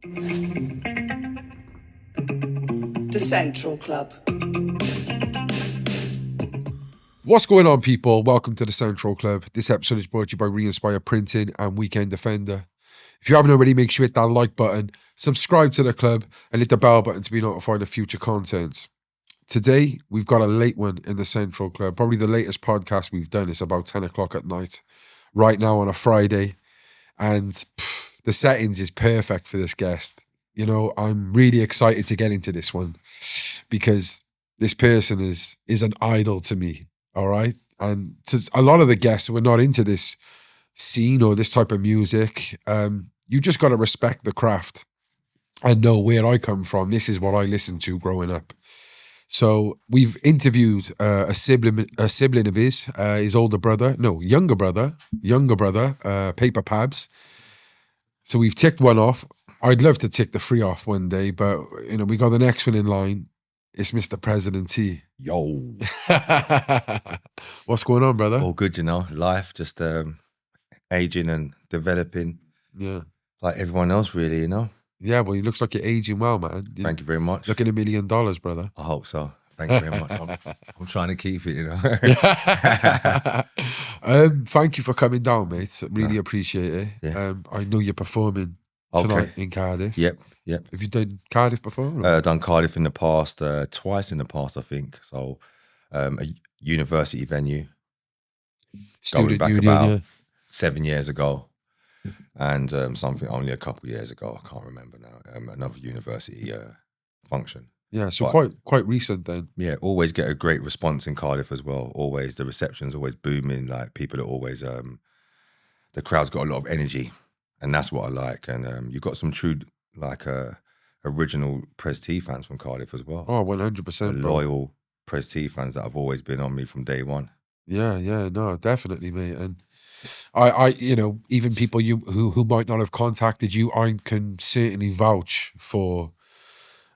The Central Club. What's going on, people? Welcome to the Central Club. This episode is brought to you by Re-Inspire Printing and Weekend Defender. If you haven't already, make sure you hit that like button, subscribe to the club, and hit the bell button to be notified of future content. Today, we've got a late one in the Central Club. Probably the latest podcast we've done. It's about 10 o'clock at night, right now on a Friday. And the settings is perfect for this guest. You know, I'm really excited to get into this one because this person is an idol to me. All right. And to a lot of the guests who are not into this scene or this type of music, you just got to respect the craft and know where I come from. This is what I listened to growing up. So we've interviewed a sibling of his younger brother, Paper Pabs. So we've ticked one off. I'd love to tick the 3 off one day, but you know, we got the next one in line. It's Mr. President T. Yo. What's going on, brother? All good, you know. Life, just aging and developing. Yeah. Like everyone else, really, you know. Yeah, well, he looks like you're aging well, man. Thank you very much. Looking $1 million, brother. I hope so. Thank you very much. I'm trying to keep it, you know. Thank you for coming down, mate. Really appreciate it. Yeah. I know you're performing tonight in Cardiff. Yep. Have you done Cardiff before? Done Cardiff in the past, twice in the past, I think. So, a university venue. Student going back union, about yeah. 7 years ago. And something only a couple of years ago, I can't remember now, another university function. Yeah, so But, quite recent then. Yeah, always get a great response in Cardiff as well. Always, the reception's always booming. Like, people are always, the crowd's got a lot of energy. And that's what I like. And you've got some true, like, original Pres T fans from Cardiff as well. Oh, 100%. Bro. Loyal Pres T fans that have always been on me from day one. Yeah, no, definitely, mate. And I you know, even people who might not have contacted you, I can certainly vouch for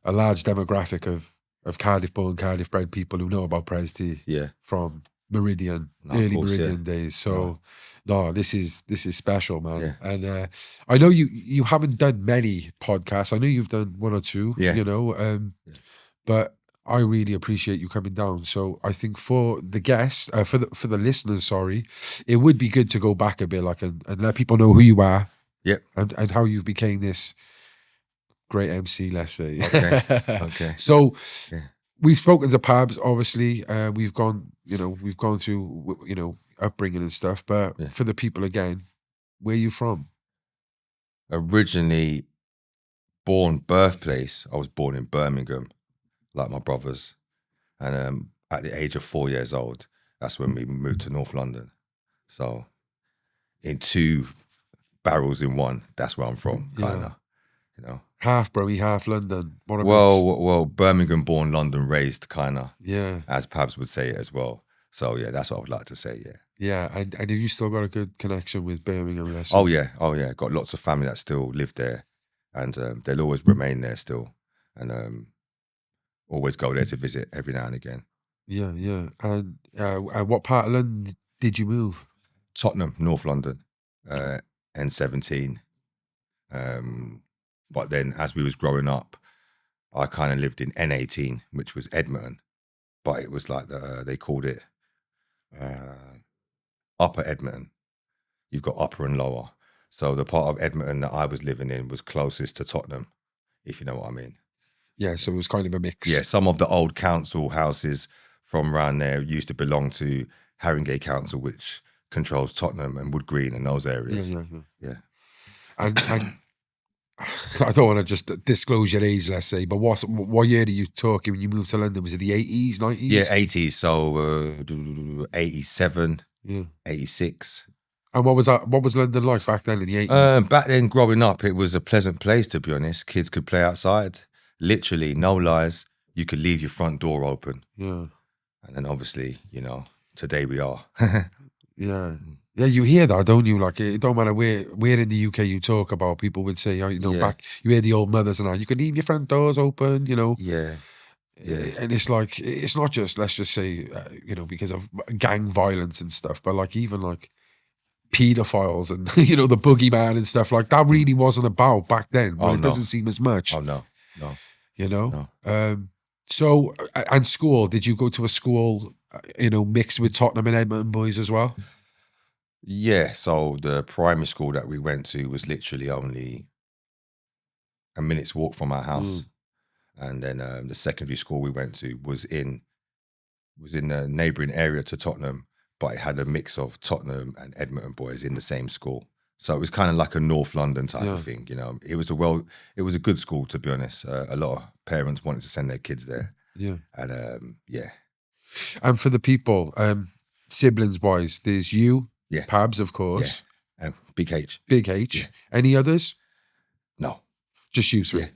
a large demographic of Cardiff-born, Cardiff-bred people who know about Pres T. Yeah. From Meridian, Of course, Meridian days. So, no, this is special, man. Yeah. And I know you haven't done many podcasts. I know you've done one or two. Yeah. You know, but I really appreciate you coming down. So I think for the guests, for the listeners, sorry, it would be good to go back a bit, like and let people know who you are. Yep. And how you've became this great MC, let's say. Okay. So we've spoken to Pabs, obviously. We've gone through, you know, upbringing and stuff. But for the people again, where are you from? Originally birthplace, I was born in Birmingham, like my brothers. And at the age of 4 years old, that's when we moved to North London. So in 2 barrels in one, that's where I'm from, kind of, you know. Half Broy, half London. Well, Birmingham born, London raised, kind of. Yeah. As Pabs would say it as well. So yeah, that's what I would like to say, yeah. Yeah, and have you still got a good connection with Birmingham? Oh yeah. Got lots of family that still live there. And they'll always remain there still. And always go there to visit every now and again. Yeah. And what part of London did you move? Tottenham, North London, N17. But then as we was growing up, I kind of lived in N18, which was Edmonton. But it was like, they called it Upper Edmonton. You've got upper and lower. So the part of Edmonton that I was living in was closest to Tottenham, if you know what I mean. Yeah, so it was kind of a mix. Yeah, some of the old council houses from around there used to belong to Haringey Council, which controls Tottenham and Wood Green and those areas. Yeah. And I don't want to just disclose your age, let's say, but what year are you talking when you moved to London? Was it the 80s, 90s? Yeah, 80s. So 87, 86. And what was London like back then in the 80s? Back then, growing up, it was a pleasant place, to be honest. Kids could play outside. Literally, no lies. You could leave your front door open. Yeah. And then obviously, you know, today we are. Yeah. Yeah, you hear that, don't you? Like, it don't matter where in the UK you talk about, people would say, back, you hear the old mothers and all, you can leave your front doors open, you know. Yeah. And it's like, it's not just, let's just say, because of gang violence and stuff, but like, even like, pedophiles and the boogeyman and stuff like that really wasn't about back then. Well, Oh, it no. doesn't seem as much. Oh no. So and school, did you go to a school mixed with Tottenham and Edmonton boys as well? Yeah, so the primary school that we went to was literally only a minute's walk from our house. And then the secondary school we went to was in the neighbouring area to Tottenham, but it had a mix of Tottenham and Edmonton boys in the same school. So it was kind of like a North London type of thing, It was a good school, to be honest. A lot of parents wanted to send their kids there. Yeah. And And for the people, siblings wise, there's you, Yeah. Pabs, of course. Yeah. And Big H. Big H. Yeah. Any others? No. Just you three. Yeah.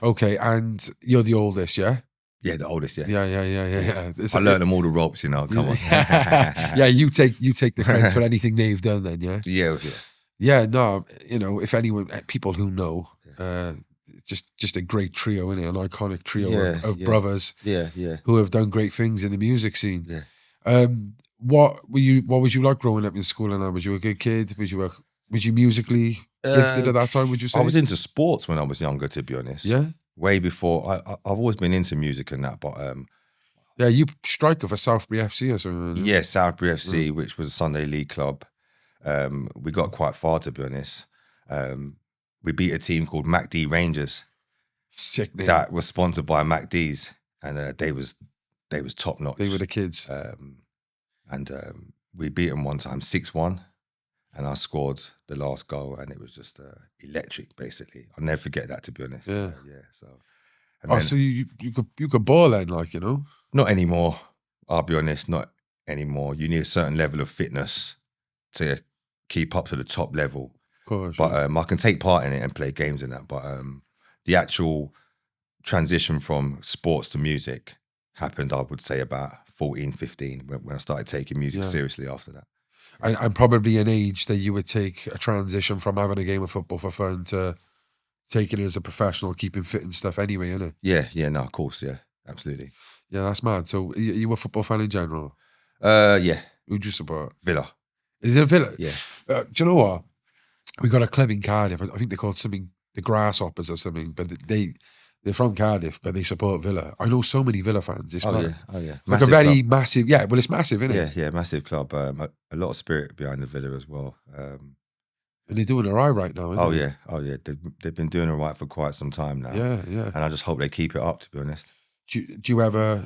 Okay, and you're the oldest, yeah? Yeah, the oldest, yeah. Yeah. I learned them all the ropes, Come on. Yeah, you take the credits for anything they've done then, yeah? Yeah. Yeah, no, if anyone, people who know, just a great trio, innit? An iconic trio of brothers Yeah. who have done great things in the music scene. Yeah. What was you like growing up in school and that? Was you a good kid? Was you musically gifted at that time, would you say? I was into sports when I was younger, to be honest. Yeah? Way before. I've always been into music and that, but yeah, you striker for Southbury FC or something. Yeah, Southbury FC, which was a Sunday League club. We got quite far, to be honest. We beat a team called MacD Rangers. Sick name. That was sponsored by MacD's, and they was top notch. They were the kids. And we beat them one time 6-1, and I scored the last goal, and it was just electric. Basically, I'll never forget that, to be honest. Yeah. So. And so you could ball then, Not anymore. I'll be honest, not anymore. You need a certain level of fitness to keep up to the top level. Of course. But I can take part in it and play games in that. But the actual transition from sports to music happened, I would say, about 14, 15, when I started taking music seriously after that. And probably an age that you would take a transition from having a game of football for fun to taking it as a professional, keeping fit and stuff anyway, innit? Yeah, no, of course, yeah, absolutely. Yeah, that's mad. So you a football fan in general? Yeah. Who'd you support? Villa. Is it Villa? Yeah. Do you know what? We got a club in Cardiff. I think they're called something, the Grasshoppers or something, but they're from Cardiff, but they support Villa. I know so many Villa fans. It's mad. Oh yeah. It's like a very massive, well, it's massive, isn't it? Yeah, massive club. A lot of spirit behind the Villa as well. And they're doing all right now, isn't they? Oh yeah. They've been doing all right for quite some time now. Yeah. And I just hope they keep it up, to be honest. Do you ever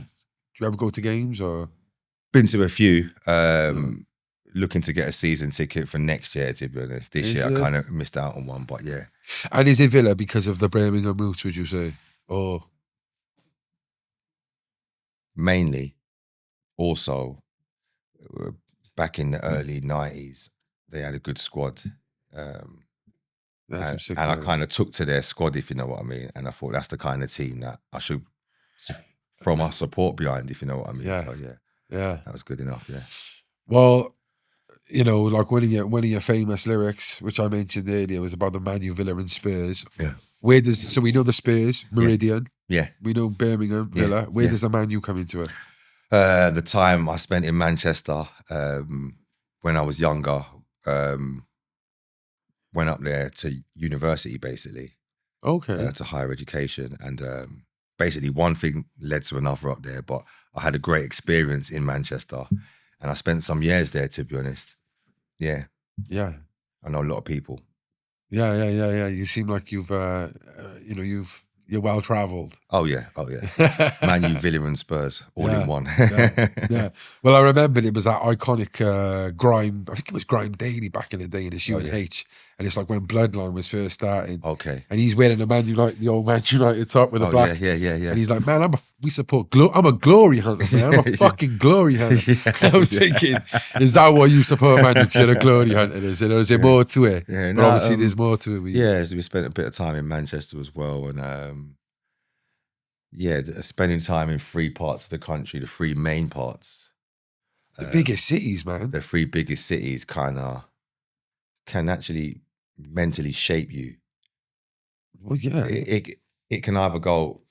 go to games or? Been to a few. Looking to get a season ticket for next year, to be honest. This year I kind of missed out on one, but yeah. And is it Villa because of the Birmingham roots, would you say? Or? Mainly. Also, back in the early 90s, they had a good squad. And I kind of took to their squad, if you know what I mean. And I thought that's the kind of team that I should throw my support behind, if you know what I mean. Yeah. So that was good enough. Yeah. Well, like one of your famous lyrics, which I mentioned earlier, was about the Man U, Villa and Spurs. Yeah. So we know the Spurs, Meridian. Yeah. We know Birmingham, Villa. Where does the Man U come into it? The time I spent in Manchester when I was younger, went up there to university, basically. Okay. To higher education. And basically one thing led to another up there, but I had a great experience in Manchester and I spent some years there, to be honest. Yeah. Yeah. I know a lot of people. Yeah. You seem like you're well travelled. Oh yeah. Man U, Villa and Spurs, all in one. Yeah. Well, I remember it was that iconic Grime, I think it was Grime Dead back in the day in the UNH. And it's like when Bloodline was first starting. Okay. And he's wearing the old Man United top with a black. Yeah. And he's like, man, I'm a glory hunter, man. I'm a fucking glory hunter. I was thinking, is that what you support, man? Because you're a glory hunter, is it? Or is there more to it? Yeah, but obviously there's more to it. Yeah, so we spent a bit of time in Manchester as well. And spending time in 3 parts of the country, the 3 main parts. The biggest cities, man. The 3 biggest cities can actually mentally shape you. Well, yeah. It can either go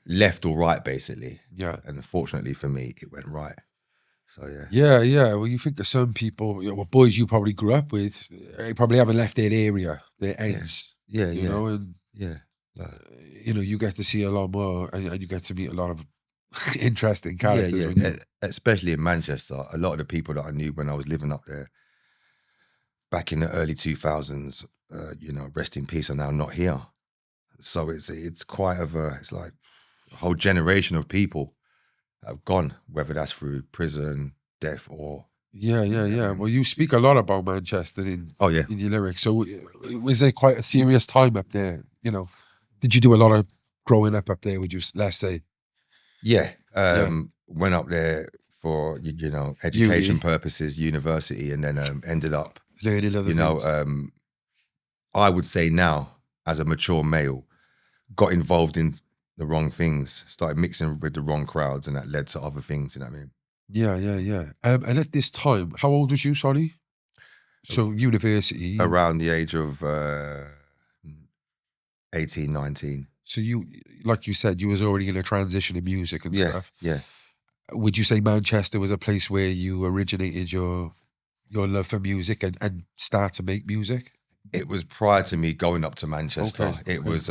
left or right, basically. Yeah. And fortunately for me, it went right. So yeah. Yeah. Well, you think of some people, well, boys you probably grew up with, they probably haven't left their area, their ends, Yeah, you know, and yeah. Like, you get to see a lot more, and you get to meet a lot of interesting yeah, characters when you. especially in Manchester. A lot of the people that I knew when I was living up there back in the early 2000s, rest in peace, are now not here. So it's quite it's like a whole generation of people have gone, whether that's through prison, death, or Yeah. Well, you speak a lot about Manchester oh yeah, in your lyrics. So was it quite a serious time up there? Did you do a lot of growing up there? Would you let's say? yeah. Yeah, Went up there for education uni, purposes, university, and then ended up, learning other you know, things. I would say now as a mature male, got involved in the wrong things, started mixing with the wrong crowds, and that led to other things. You know what I mean? Yeah. And at this time, how old was you? Sorry. So university. Around the age of 18, 19. So you, like you said, you was already in a transition in music and Yeah, stuff. yeah. Would you say Manchester was a place where you originated your love for music and start to make music? It was prior to me going up to Manchester. Okay, It okay. was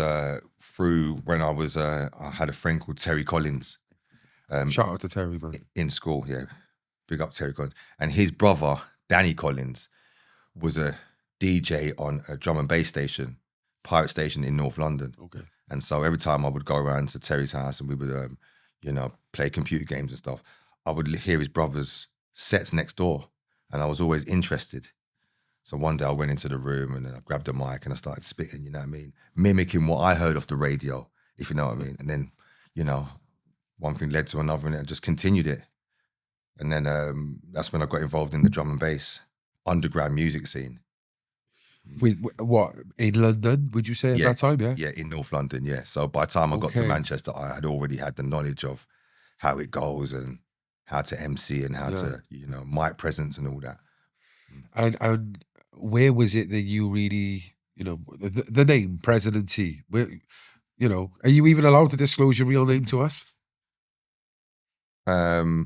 through when I was I had a friend called Terry Collins Shout out to Terry, man. in school. Yeah, big up Terry Collins, and his brother Danny Collins was a DJ on a drum and bass station, pirate station in North London. Okay. And so every time I would go around to Terry's house and we would, play computer games and stuff, I would hear his brother's sets next door, and I was always interested. So one day I went into the room and then I grabbed a mic and I started spitting, you know what I mean? Mimicking what I heard off the radio, if you know what I mean. And then, one thing led to another and I just continued it. And then that's when I got involved in the drum and bass underground music scene. With what in London? Would you say at that time? Yeah. Yeah, in North London, yeah. So by the time I got to Okay. Manchester, I had already had the knowledge of how it goes and how to MC and how to, mic presence and all that. And where was it that you really, the name President T? Where, are you even allowed to disclose your real name to us? Was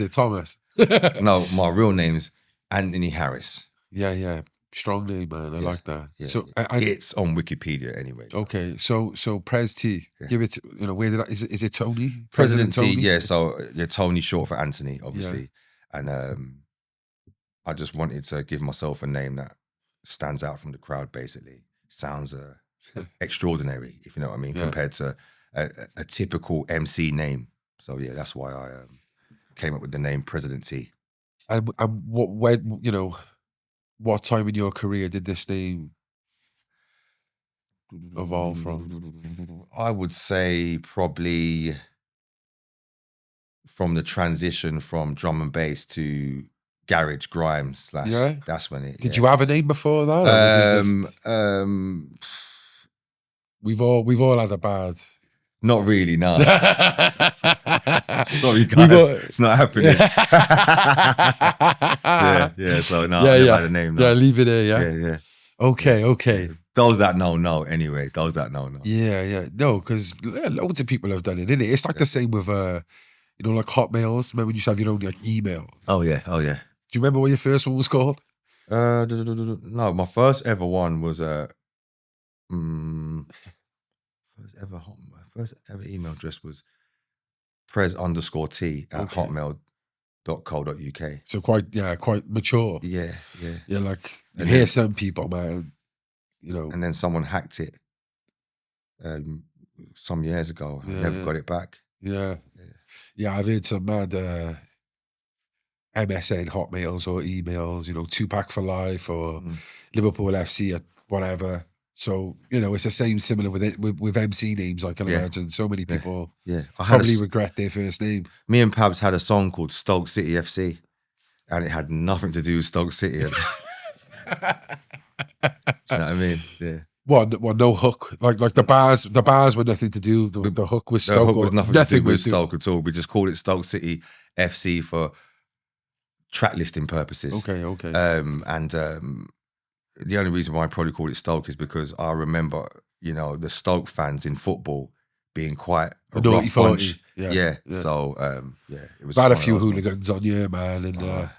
it Thomas? No, my real name's Anthony Harris. Yeah. Strong name, man. I like that. Yeah. So it's on Wikipedia anyway. So. Okay, so Pres T. Yeah. Give it. Where did is it Tony? President T. Tony? Yeah. So Tony short for Anthony, obviously, and I just wanted to give myself a name that stands out from the crowd. Basically, sounds extraordinary, if you know what I mean, compared to a typical MC name. So yeah, that's why I came up with the name President T. And what time in your career did this name evolve from? I would say probably from the transition from drum and bass to garage grime / that's when it. Did you have a name before that? Or was it just, we've all had a bad. Not really, no. Sorry, guys, it's not happening. Yeah. So no, I never had a name. No. Yeah, leave it there. Yeah. Okay. Those that know. Anyway, those that know. Yeah. No, because loads of people have done it, innit? It's like the same with like Hotmails. Remember when you used to have your own like email? Oh yeah. Do you remember what your first one was called? No, my first ever one was my first ever email address was pres_t@hotmail.co.uk. So quite mature. Yeah. Yeah, like you hear some people, man. And then someone hacked it some years ago. I never got it back. Yeah, I've heard some mad MSN Hotmails or emails, Tupac for life or Liverpool FC or whatever. So, it's the same similar with MC names, I can imagine. So many people probably regret their first name. Me and Pabs had a song called Stoke City FC and it had nothing to do with Stoke City. Do you know what I mean? Yeah. What? No hook. Like the bars were nothing to do. The hook was Stoke. The hook was nothing to do with Stoke at all. We just called it Stoke City FC for track listing purposes. Okay. And the only reason why I probably called it Stoke is because I remember, the Stoke fans in football being quite a A naughty rough 40, bunch. yeah, Yeah. yeah. So it was. I've had a one of few those ones. hooligans on here, man, and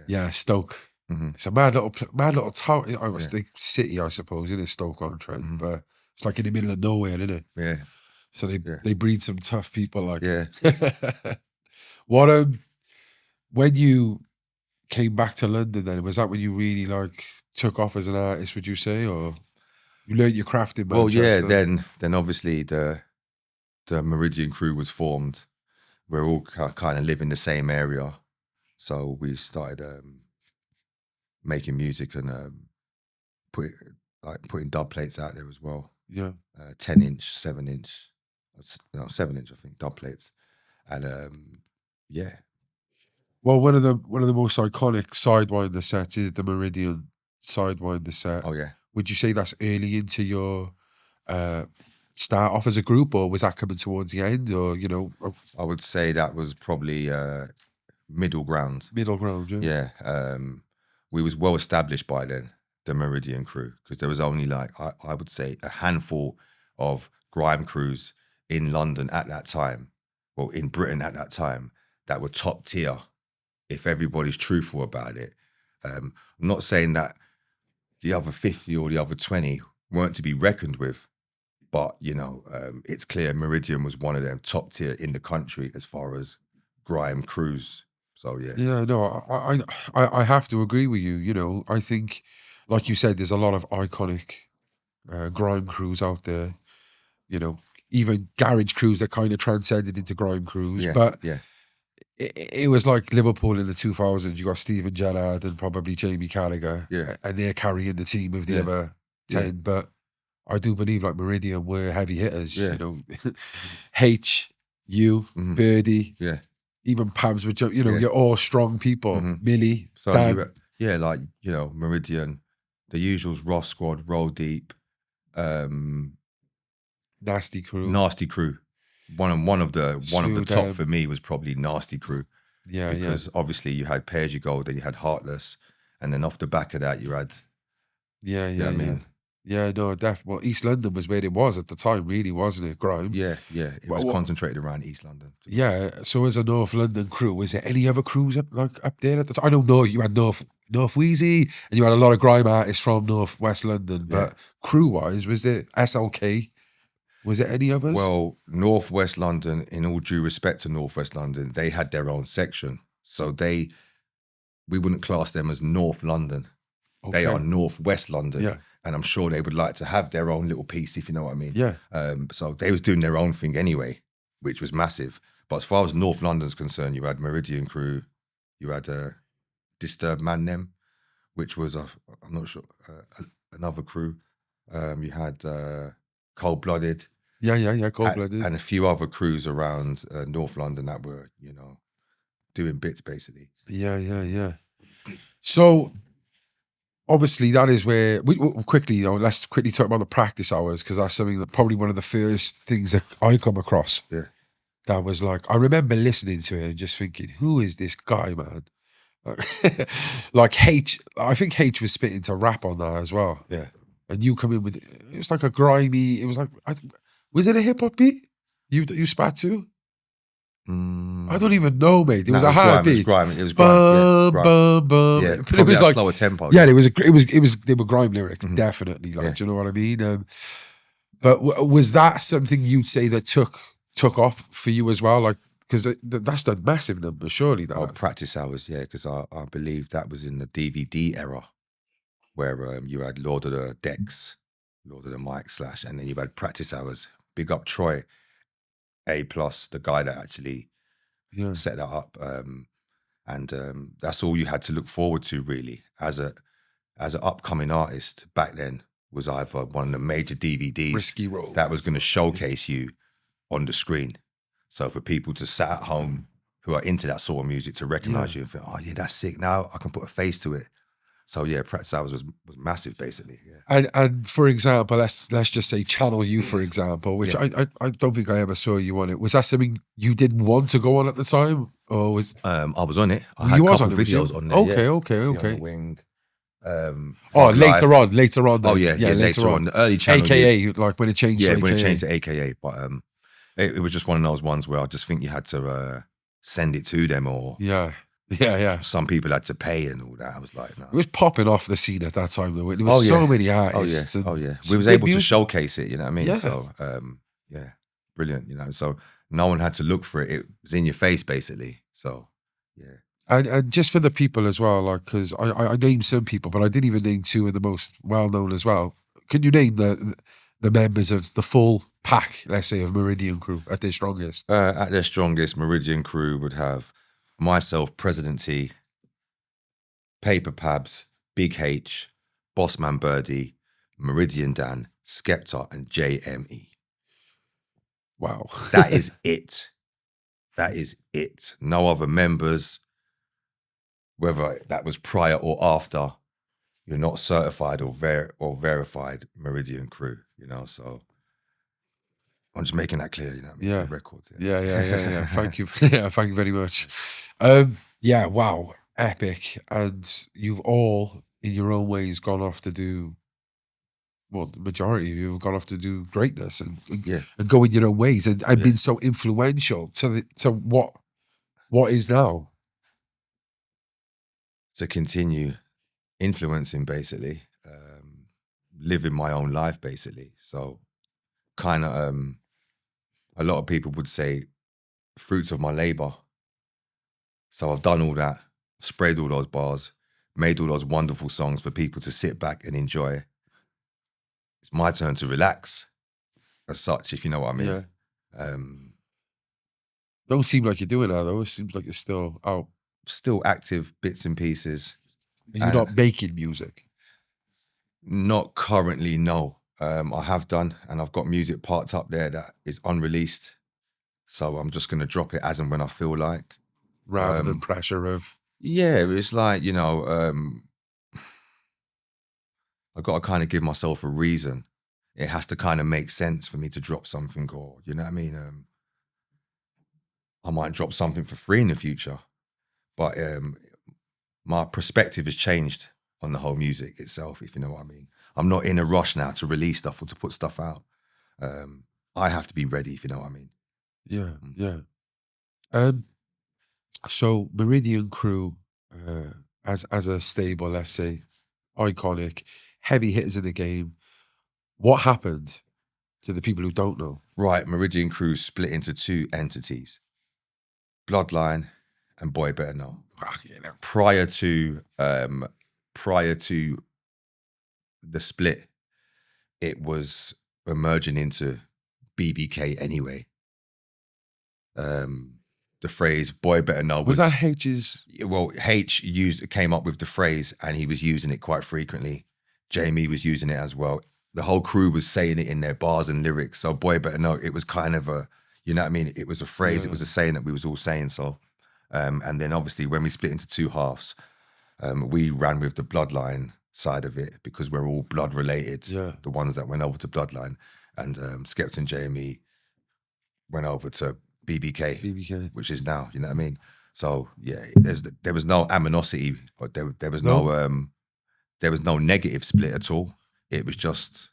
yeah, Stoke. Mhm. It's a mad little town. I was the city, I suppose, in Stoke-on-Trent, but it's like in the middle of nowhere, isn't it? Yeah. So Yeah. they breed some tough people, like. Yeah. What when you came back to London, then was that when you really like took off as an artist? Would you say, or you learned your craft in Well, yeah. Manchester? Then obviously the Meridian crew was formed. We're all kind of live in the same area, so we started making music and putting dub plates out there as well. Yeah. 10-inch, 7-inch, no, 7-inch, I think, dub plates, and yeah. Well, one of the most iconic Sidewinder sets is the Meridian Sidewinder set. Oh yeah. Would you say that's early into your start off as a group, or was that coming towards the end, or I would say that was probably middle ground. middle ground? Yeah. Yeah. We was well established by then, the Meridian crew, because there was only like I would say a handful of grime crews in London at that time, well, in Britain at that time, that were top tier. If everybody's truthful about it, I'm not saying that the other 50 or the other 20 weren't to be reckoned with, but it's clear Meridian was one of them top tier in the country as far as grime crews. So yeah. Yeah, no, I have to agree with you. I think, like you said, there's a lot of iconic grime crews out there. Even garage crews that kind of transcended into grime crews. Yeah, But yeah. it was like Liverpool in the 2000s. You got Stephen Gerrard and probably Jamie Carragher, Yeah. and they're carrying the team of the Yeah. other 10. Yeah. But I do believe like Meridian were heavy hitters. Yeah. H, you, Mhm. Birdie, Yeah. even Pabs with Yeah. you're all strong people. Mhm. Millie, So Dan, like Meridian, the usuals, Rough Squad, Roll Deep, Nasty Crew. Nasty Crew. One of the Smooth top M. for me was probably Nasty Crew, Yeah, because obviously you had Pay As You Go, then you had Heartless, and then off the back of that you had yeah. I mean? Yeah, no, definitely. Well, East London was where it was at the time, really, wasn't it? Grime. yeah. It was concentrated around East London. Yeah. So as a North London crew, was there any other crews up there at the time? I don't know. You had North Wheezy, and you had a lot of grime artists from North West London. But crew wise, was there SLK? Was there any others? Well, North West London, in all due respect to North West London, they had their own section, so we wouldn't class them as North London. Okay. They are North West London. Yeah. And I'm sure they would like to have their own little piece, if you know what I mean. Yeah. So they was doing their own thing anyway, which was massive. But as far as North London's concerned, you had Meridian Crew, you had Disturbed Man Them, which was, I'm not sure, another crew. You had Cold Blooded. Yeah, Cold Blooded. And a few other crews around North London that were, doing bits basically. Yeah. So obviously that is where we quickly, let's quickly talk about the practice hours, because that's something that probably one of the first things that I come across. Yeah. That was like, I remember listening to it and just thinking, who is this guy, man? Like H, I think H was spitting to rap on that as well. Yeah. And you come in with, it was like a grimy, it was like, was it a hip hop beat? You spat to? I don't even know, mate. It was a hard beat. It was grime. Yeah, but it was like slower tempo. Yeah, it was. They were grime lyrics, definitely. Like, do you know what I mean? But was that something you'd say that took off for you as well? Like, because that's the massive number, surely. That. Oh, practice hours, yeah, because I believe that was in the DVD era, where you had Lord of the Decks, Lord of the Mic / and then you had practice hours. Big up Troy, A+, the guy that actually set that up, and that's all you had to look forward to really as an upcoming artist back then. Was either one of the major DVDs Risky Road that was going to showcase you on the screen. So for people to sit at home who are into that sort of music to recognize you and think, oh yeah, that's sick. Now I can put a face to it. So yeah, practice hours was massive basically. Yeah. And for example, let's just say Channel U, for example, which I don't think I ever saw you on it. Was that something you didn't want to go on at the time, or was? I was on it. I had a couple of videos on there. Okay. On the wing. Later on. Then. Oh yeah, later on. The early channel. AKA, like when it changed. Yeah, to when it AKA. changed to AKA. But it was just one of those ones where I just think you had to send it to them, or Yeah. some people had to pay and all that. I was like, no. It was popping off the scene at that time, though. There was so many artists. Oh yeah. and We was some able good to music. showcase it, you know what I mean? Yeah. So yeah, brilliant, you know. So no one had to look for it. It was in your face basically. So yeah. And just for the people as well, like, because I named some people, but I didn't even name two of the most well known as well. Can you name the members of the full pack, let's say, of Meridian crew at their strongest? At their strongest, Meridian crew would have myself, President T, Paper Pabs, Big H, Bossman Birdie, Meridian Dan, Skepta, and JME. Wow. That is it. That is it. No other members, whether that was prior or after, you're not certified or verified Meridian crew, you know. So I'm just making that clear, you know what I mean? Yeah. The record. Yeah. Thank you. Yeah, thank you very much. Yeah, wow. Epic. And you've all, in your own ways, gone off to do, well, the majority of you have gone off to do greatness and Yeah. and go in your own ways and been so influential to what is now. To continue influencing, basically, living my own life, basically. So kind of, a lot of people would say fruits of my labor. So I've done all that, sprayed all those bars, made all those wonderful songs for people to sit back and enjoy. It's my turn to relax, as such, if you know what I mean. Yeah. Um, Don't seem like you're doing that, though. It seems like you're still out. Still active, bits and pieces. And you're not making music. Not currently, no. I have done, and I've got music parked up there that is unreleased. So I'm just going to drop it as and when I feel like. Rather than pressure of... Yeah, it's like, you know, I've got to kind of give myself a reason. It has to kind of make sense for me to drop something, or, you know what I mean? I might drop something for free in the future. But my perspective has changed on the whole music itself, if you know what I mean. I'm not in a rush now to release stuff or to put stuff out. I have to be ready, if you know what I mean. Yeah. So Meridian crew, as a stable, let's say, iconic, heavy hitters in the game. What happened to the people who don't know? Right, Meridian crew split into two entities. Bloodline and Boy Better Know. Prior to the split, it was emerging into BBK anyway. The phrase "Boy Better Know" Was that H's? Well, H came up with the phrase, and he was using it quite frequently. Jamie was using it as well. The whole crew was saying it in their bars and lyrics. So "Boy Better Know," it was kind of a, you know what I mean? It was a phrase. It was a saying that we was all saying. So, and then obviously when we split into two halves, we ran with the Bloodline side of it because we're all blood related. Yeah. The ones that went over to Bloodline, and Skepta and JME went over to BBK, which is now, you know what I mean? So yeah, there was no animosity, but there was no negative split at all. It was just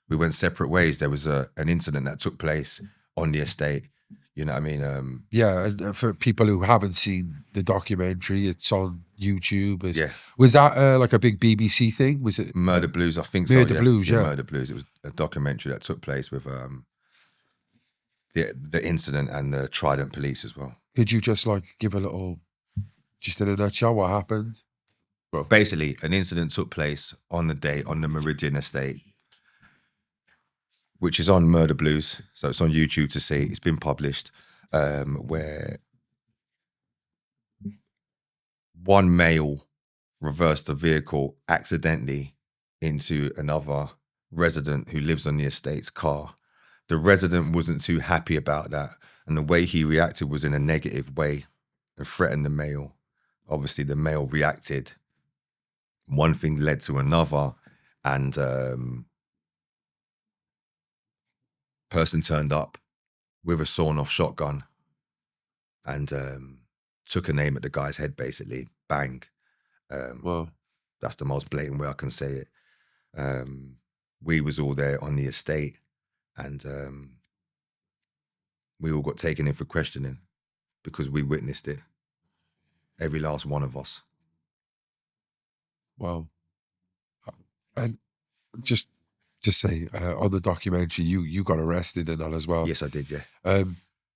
we went separate ways. There was an incident that took place on the estate. You know what I mean? Yeah, and for people who haven't seen the documentary, it's on YouTube. Yeah. Was that like a big BBC thing? Was it Murder Blues? I think Murder so. Yeah. Blues, yeah. Murder Blues. It was a documentary that took place with the incident and the Trident Police as well. Could you just like give a little, just in a nutshell, what happened? Well, basically, an incident took place on the day on the Meridian estate, which is on Murder Blues. So it's on YouTube to see. It's been published, where one male reversed a vehicle accidentally into another resident who lives on the estate's car. The resident wasn't too happy about that, and the way he reacted was in a negative way and threatened the male. Obviously, the male reacted. One thing led to another, and person turned up with a sawn-off shotgun and took an aim at the guy's head, basically. Bang. Well, That's the most blatant way I can say it. We was all there on the estate, and we all got taken in for questioning because we witnessed it. Every last one of us. Wow. And just to say, on the documentary, you got arrested and that as well. Yes, I did, yeah.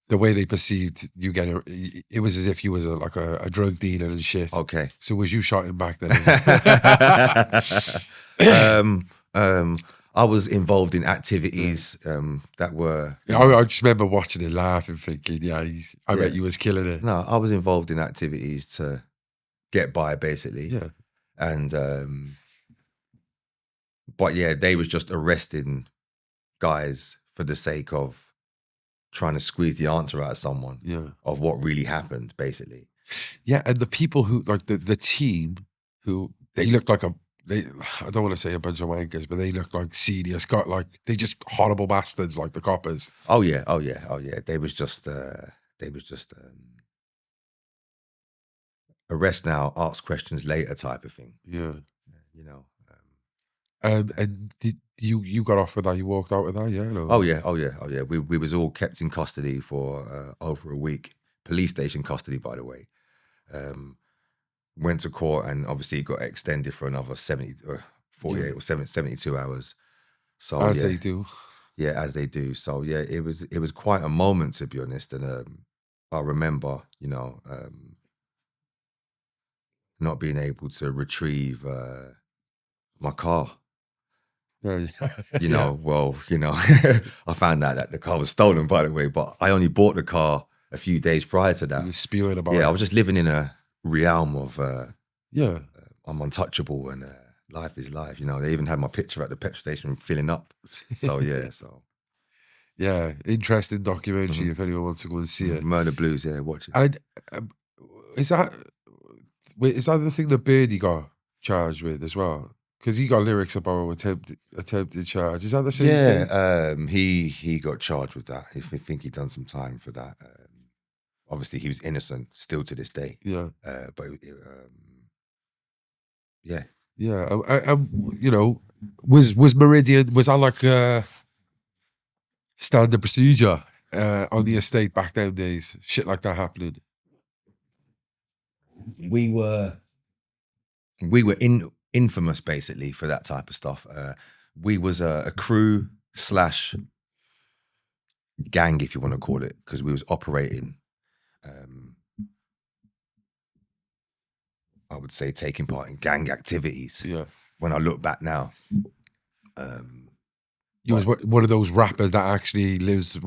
The way they perceived you it was as if you was a drug dealer and shit. Okay. So was you shouting back then? I was involved in activities that were... I just remember watching it, laughing, thinking, I bet Yeah. you was killing it. No, I was involved in activities to get by, basically. Yeah. And, but yeah, they was just arresting guys for the sake of trying to squeeze the answer out of someone of what really happened, basically. Yeah, and the people who, like the team, who, they look like I don't want to say a bunch of wankers, but they look like serious, they just horrible bastards, like the coppers. Oh yeah. They was just arrest now, ask questions later type of thing. Yeah. You know. And did you got off with that? You walked out with that, yeah? No? Oh yeah. We was all kept in custody for over a week. Police station custody, by the way. Went to court and obviously got extended for another 70 or 48 or 72 hours. So as they do. Yeah, as they do. So yeah, it was quite a moment, to be honest. And I remember, not being able to retrieve my car. Yeah. I found out that the car was stolen, by the way, but I only bought the car a few days prior to that. You were spewing about it. I was just living in a realm of I'm untouchable and life is life. They even had my picture at the petrol station filling up. So yeah, interesting documentary if anyone wants to go and see it. Murder Blues, watch it. And is that the thing that Birdie got charged with as well? Because he got lyrics about attempted charge. Is that the same thing? Yeah, he got charged with that. I think he done some time for that. Obviously, he was innocent still to this day. Yeah. But yeah. Yeah. Was Meridian, was that like a standard procedure on the estate back then days? Shit like that happening? We were infamous, basically, for that type of stuff. We was a crew / gang, if you want to call it, because we was operating, I would say, taking part in gang activities. Yeah. When I look back now. You was one of those rappers that actually lives...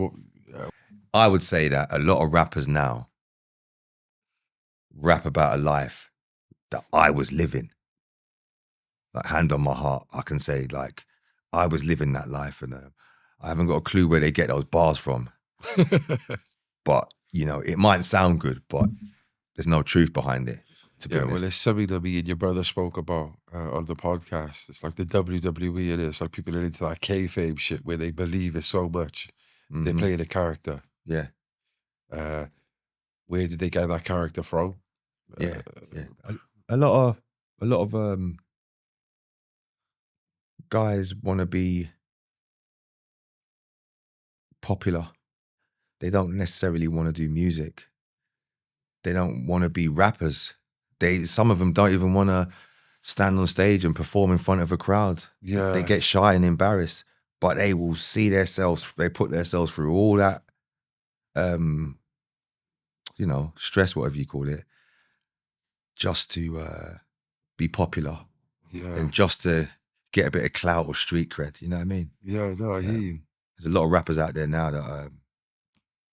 I would say that a lot of rappers now rap about a life that I was living. Like, hand on my heart, I can say, like, I was living that life, and I haven't got a clue where they get those bars from. But, it might sound good, but there's no truth behind it, to be honest. Well, it's something that me and your brother spoke about on the podcast. It's like the WWE, and it's like people are into that kayfabe shit where they believe it so much. They're playing a character. Yeah. Where did they get that character from? Yeah. A lot of guys want to be popular. They don't necessarily want to do music. They don't want to be rappers. Some of them don't even want to stand on stage and perform in front of a crowd. Yeah. They get shy and embarrassed, but they will see themselves, they put themselves through all that, stress, whatever you call it, just to be popular. Yeah. And just to get a bit of clout or street cred, you know what I mean? Yeah, no, I hear you. There's a lot of rappers out there now that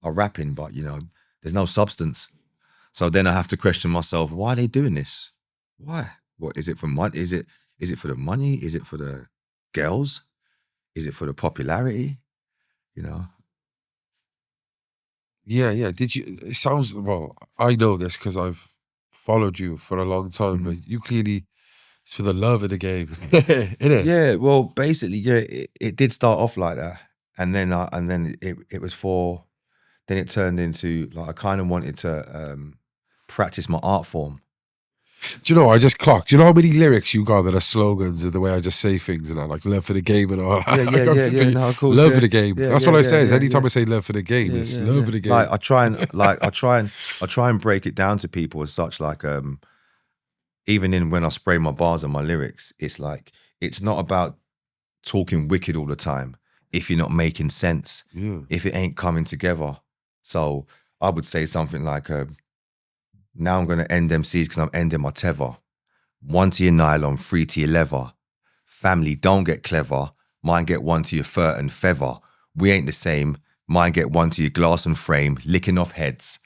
are rapping, but, there's no substance. So then I have to question myself, why are they doing this? Why? What, is it for money? Is it for the money? Is it for the girls? Is it for the popularity? Yeah. It sounds, well, I know this because I've followed you for a long time, but you clearly, it's for the love of the game, innit? Yeah, well, basically, it did start off like that. And then it was then it turned into, like, I kind of wanted to practice my art form. Do you know, I just clocked. Do you know how many lyrics you got that are slogans of the way I just say things and I like love for the game and all that? Yeah. No, of course. Love Yeah. for the game. Yeah, That's yeah, what I yeah, say. Is yeah, anytime yeah. I say love for the game, it's love for the game. Like I try and break it down to people as such. Like even in when I spray my bars and my lyrics, it's like it's not about talking wicked all the time if you're not making sense, Yeah. if it ain't coming together. So I would say something like, now I'm gonna end MCs because I'm ending my tether. 1 to your nylon, 3 to your leather. Family, don't get clever. Mine get 1 to your fur and feather. We ain't the same. Mine get 1 to your glass and frame, licking off heads.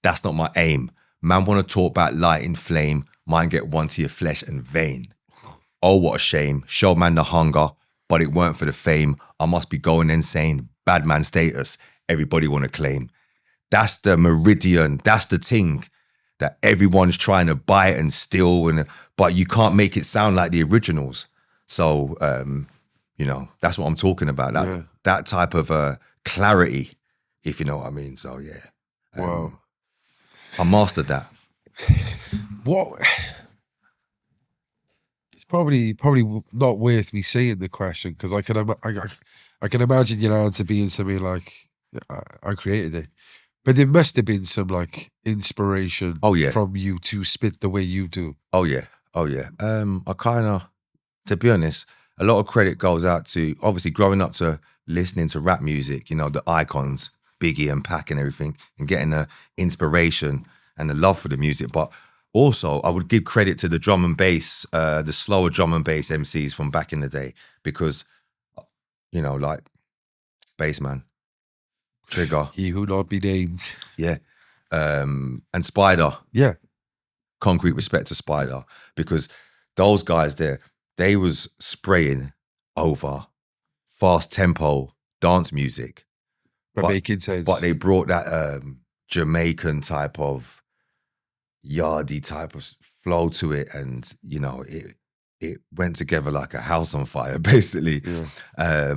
That's not my aim. Man wanna talk about light and flame. Mine get 1 to your flesh and vein. Oh, what a shame. Show man the hunger, but it weren't for the fame. I must be going insane. Bad man status. Everybody wanna claim. That's the Meridian. That's the thing that everyone's trying to buy and steal, but you can't make it sound like the originals. So, that's what I'm talking about. That type of clarity, if you know what I mean. So yeah, Wow. I mastered that. What? It's probably not worth me saying the question because I can imagine your answer being something like, I created it. But there must have been some like inspiration from you to spit the way you do. Oh yeah. I kind of, to be honest, a lot of credit goes out to obviously growing up to listening to rap music, the icons, Biggie and Pac and everything, and getting the inspiration and the love for the music. But also I would give credit to the drum and bass, the slower drum and bass MCs from back in the day, because, like Bassman, Trigger. He who not be named. Yeah. And Spider. Yeah. Concrete respect to Spider, because those guys there, they was spraying over fast tempo dance music. But making sense. But they brought that Jamaican type of yardie type of flow to it, and it went together like a house on fire, basically. Yeah.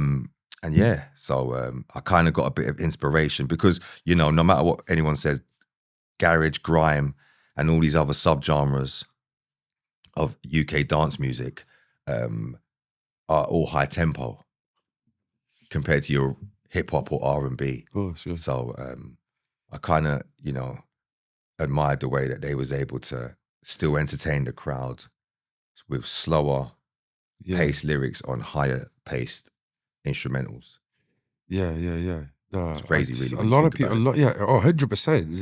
And yeah, so I kind of got a bit of inspiration because, no matter what anyone says, garage, grime, and all these other subgenres of UK dance music are all high tempo compared to your hip hop or R&B. Of course, yeah. So I kind of, admired the way that they was able to still entertain the crowd with slower paced lyrics on higher paced instrumentals. Yeah. No, it's crazy, really. A lot of people, 100%.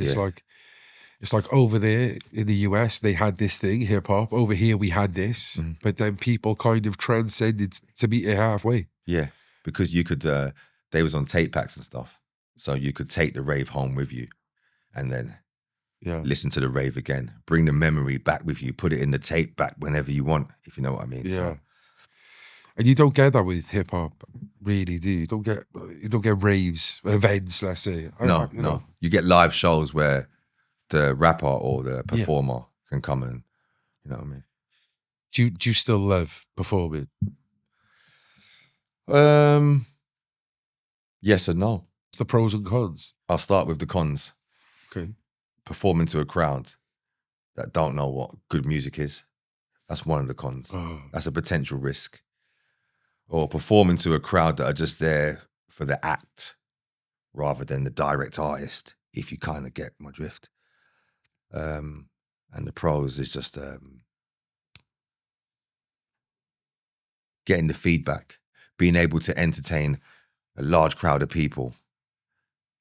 It's like over there in the US, they had this thing, hip hop. Over here, we had this, but then people kind of transcended to meet it halfway. Yeah, because you could, they was on tape packs and stuff. So you could take the rave home with you and then listen to the rave again, bring the memory back with you, put it in the tape back whenever you want, if you know what I mean. Yeah. So. And you don't get that with hip hop, really, do you? You don't get raves, events, let's say. No. You get live shows where the rapper or the performer can come and, you know what I mean? Do you still love performing? Yes and no. What's the pros and cons? I'll start with the cons. Okay. Performing to a crowd that don't know what good music is. That's one of the cons. Oh. That's a potential risk. Or performing to a crowd that are just there for the act rather than the direct artist, if you kind of get my drift. And the pros is just getting the feedback, being able to entertain a large crowd of people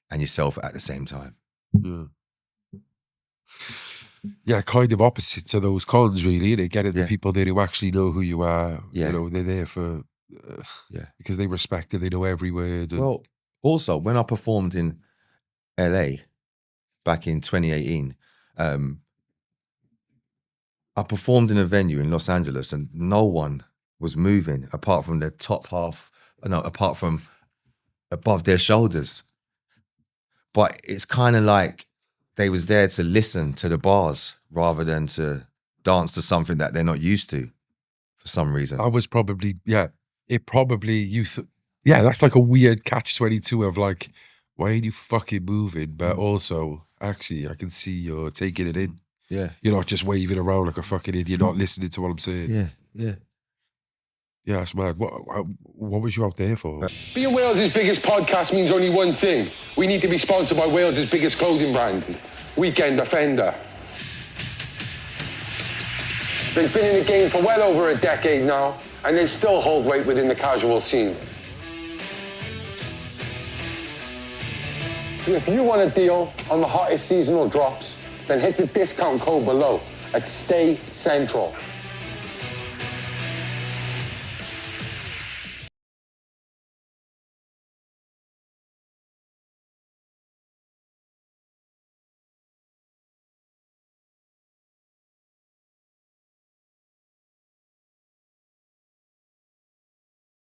and yourself at the same time. Yeah, kind of opposite to those cons, really. They get the people there who actually know who you are. Yeah. They're there for because they respect it, they know every word. Well, also, when I performed in LA back in 2018, I performed in a venue in Los Angeles and no one was moving apart from their top half, apart from above their shoulders. But it's kind of like they was there to listen to the bars rather than to dance to something that they're not used to for some reason. I was probably, that's like a weird catch-22 of like, why ain't you fucking moving? But also, actually, I can see you're taking it in. Yeah. You're not just waving around like a fucking idiot. You're not listening to what I'm saying. Yeah. Yeah. Yeah, that's mad. What was you out there for? Being Wales' biggest podcast means only one thing. We need to be sponsored by Wales' biggest clothing brand, Weekend Defender. They've been in the game for well over a decade now, and they still hold weight within the casual scene. If you want a deal on the hottest seasonal drops, then hit the discount code below at Stay Central.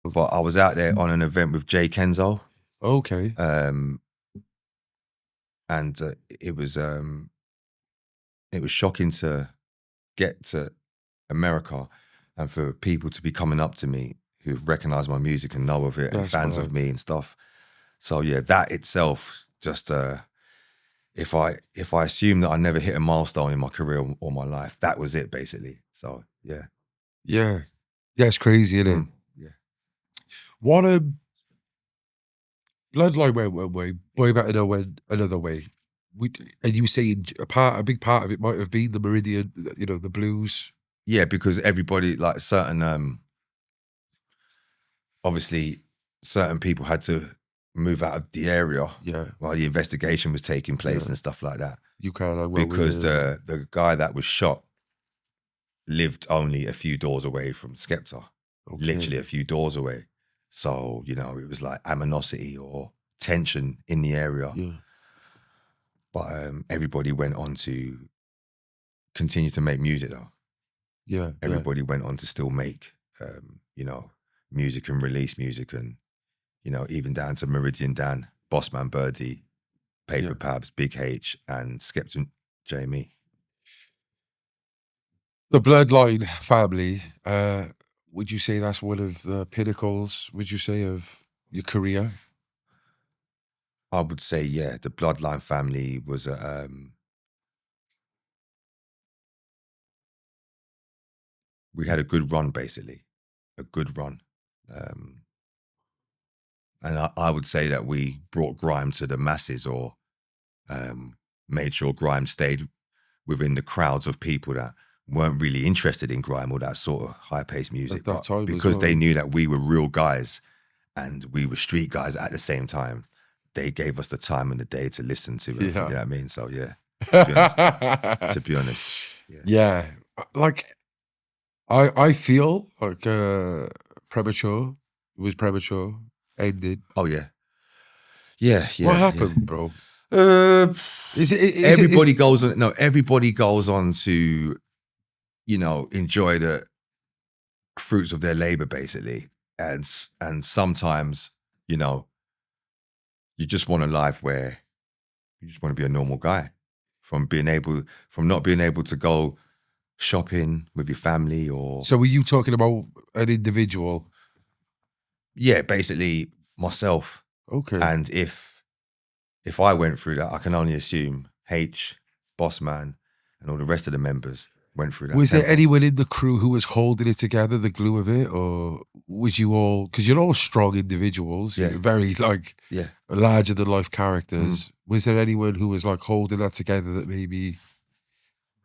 But I was out there on an event with Jay Kenzo. Okay. And it was shocking to get to America and for people to be coming up to me who've recognized my music and know of it and That's fans mad. of me and stuff. So yeah, that itself just if I assume that I never hit a milestone in my career or my life, that was it basically. So yeah. Yeah. Yeah, it's crazy, isn't it? Yeah. What Bloodline went one way, Boy Better Know went another way. And you were saying a big part of it might have been the Meridian, you know, the blues. Yeah, because everybody, like certain, obviously certain people had to move out of the area Yeah. while the investigation was taking place Yeah. and stuff like that. You can't. Because the guy that was shot lived only a few doors away from Skepta, literally a few doors away. So, you know, it was like animosity or tension in the area. Yeah. But everybody went on to continue to make music though. Yeah. Everybody went on to still make, you know, music and release music and, you know, even down to Meridian Dan, Bossman Birdie, Paper Pabs, Big H and Skepta Jamie. The Bloodline family, would you say that's one of the pinnacles, would you say, of your career? I would say, yeah, the Bloodline family was we had a good run, basically, a good run. And I would say that we brought grime to the masses or made sure grime stayed within the crowds of people that weren't really interested in grime or that sort of high-paced music. At that time as because well. they knew that we were real guys and we were street guys at the same time, they gave us the time and the day to listen to it. You know what I mean? So yeah, to be honest. Yeah. Like, I feel like Premature ended. Oh yeah. Yeah. What happened, bro? Everybody goes on to, you know, enjoy the fruits of their labor basically. And sometimes, you know, you just want a life where you just want to be a normal guy from not being able to go shopping with your family or. So were you talking about an individual? Yeah, basically myself. Okay. And if I went through that, I can only assume H, Bossman, and all the rest of the members went through that. Was there anyone in the crew who was holding it together, the glue of it, or was you all? Because you're all strong individuals. Yeah. You're very larger than life characters. Was there anyone who was like holding that together that maybe?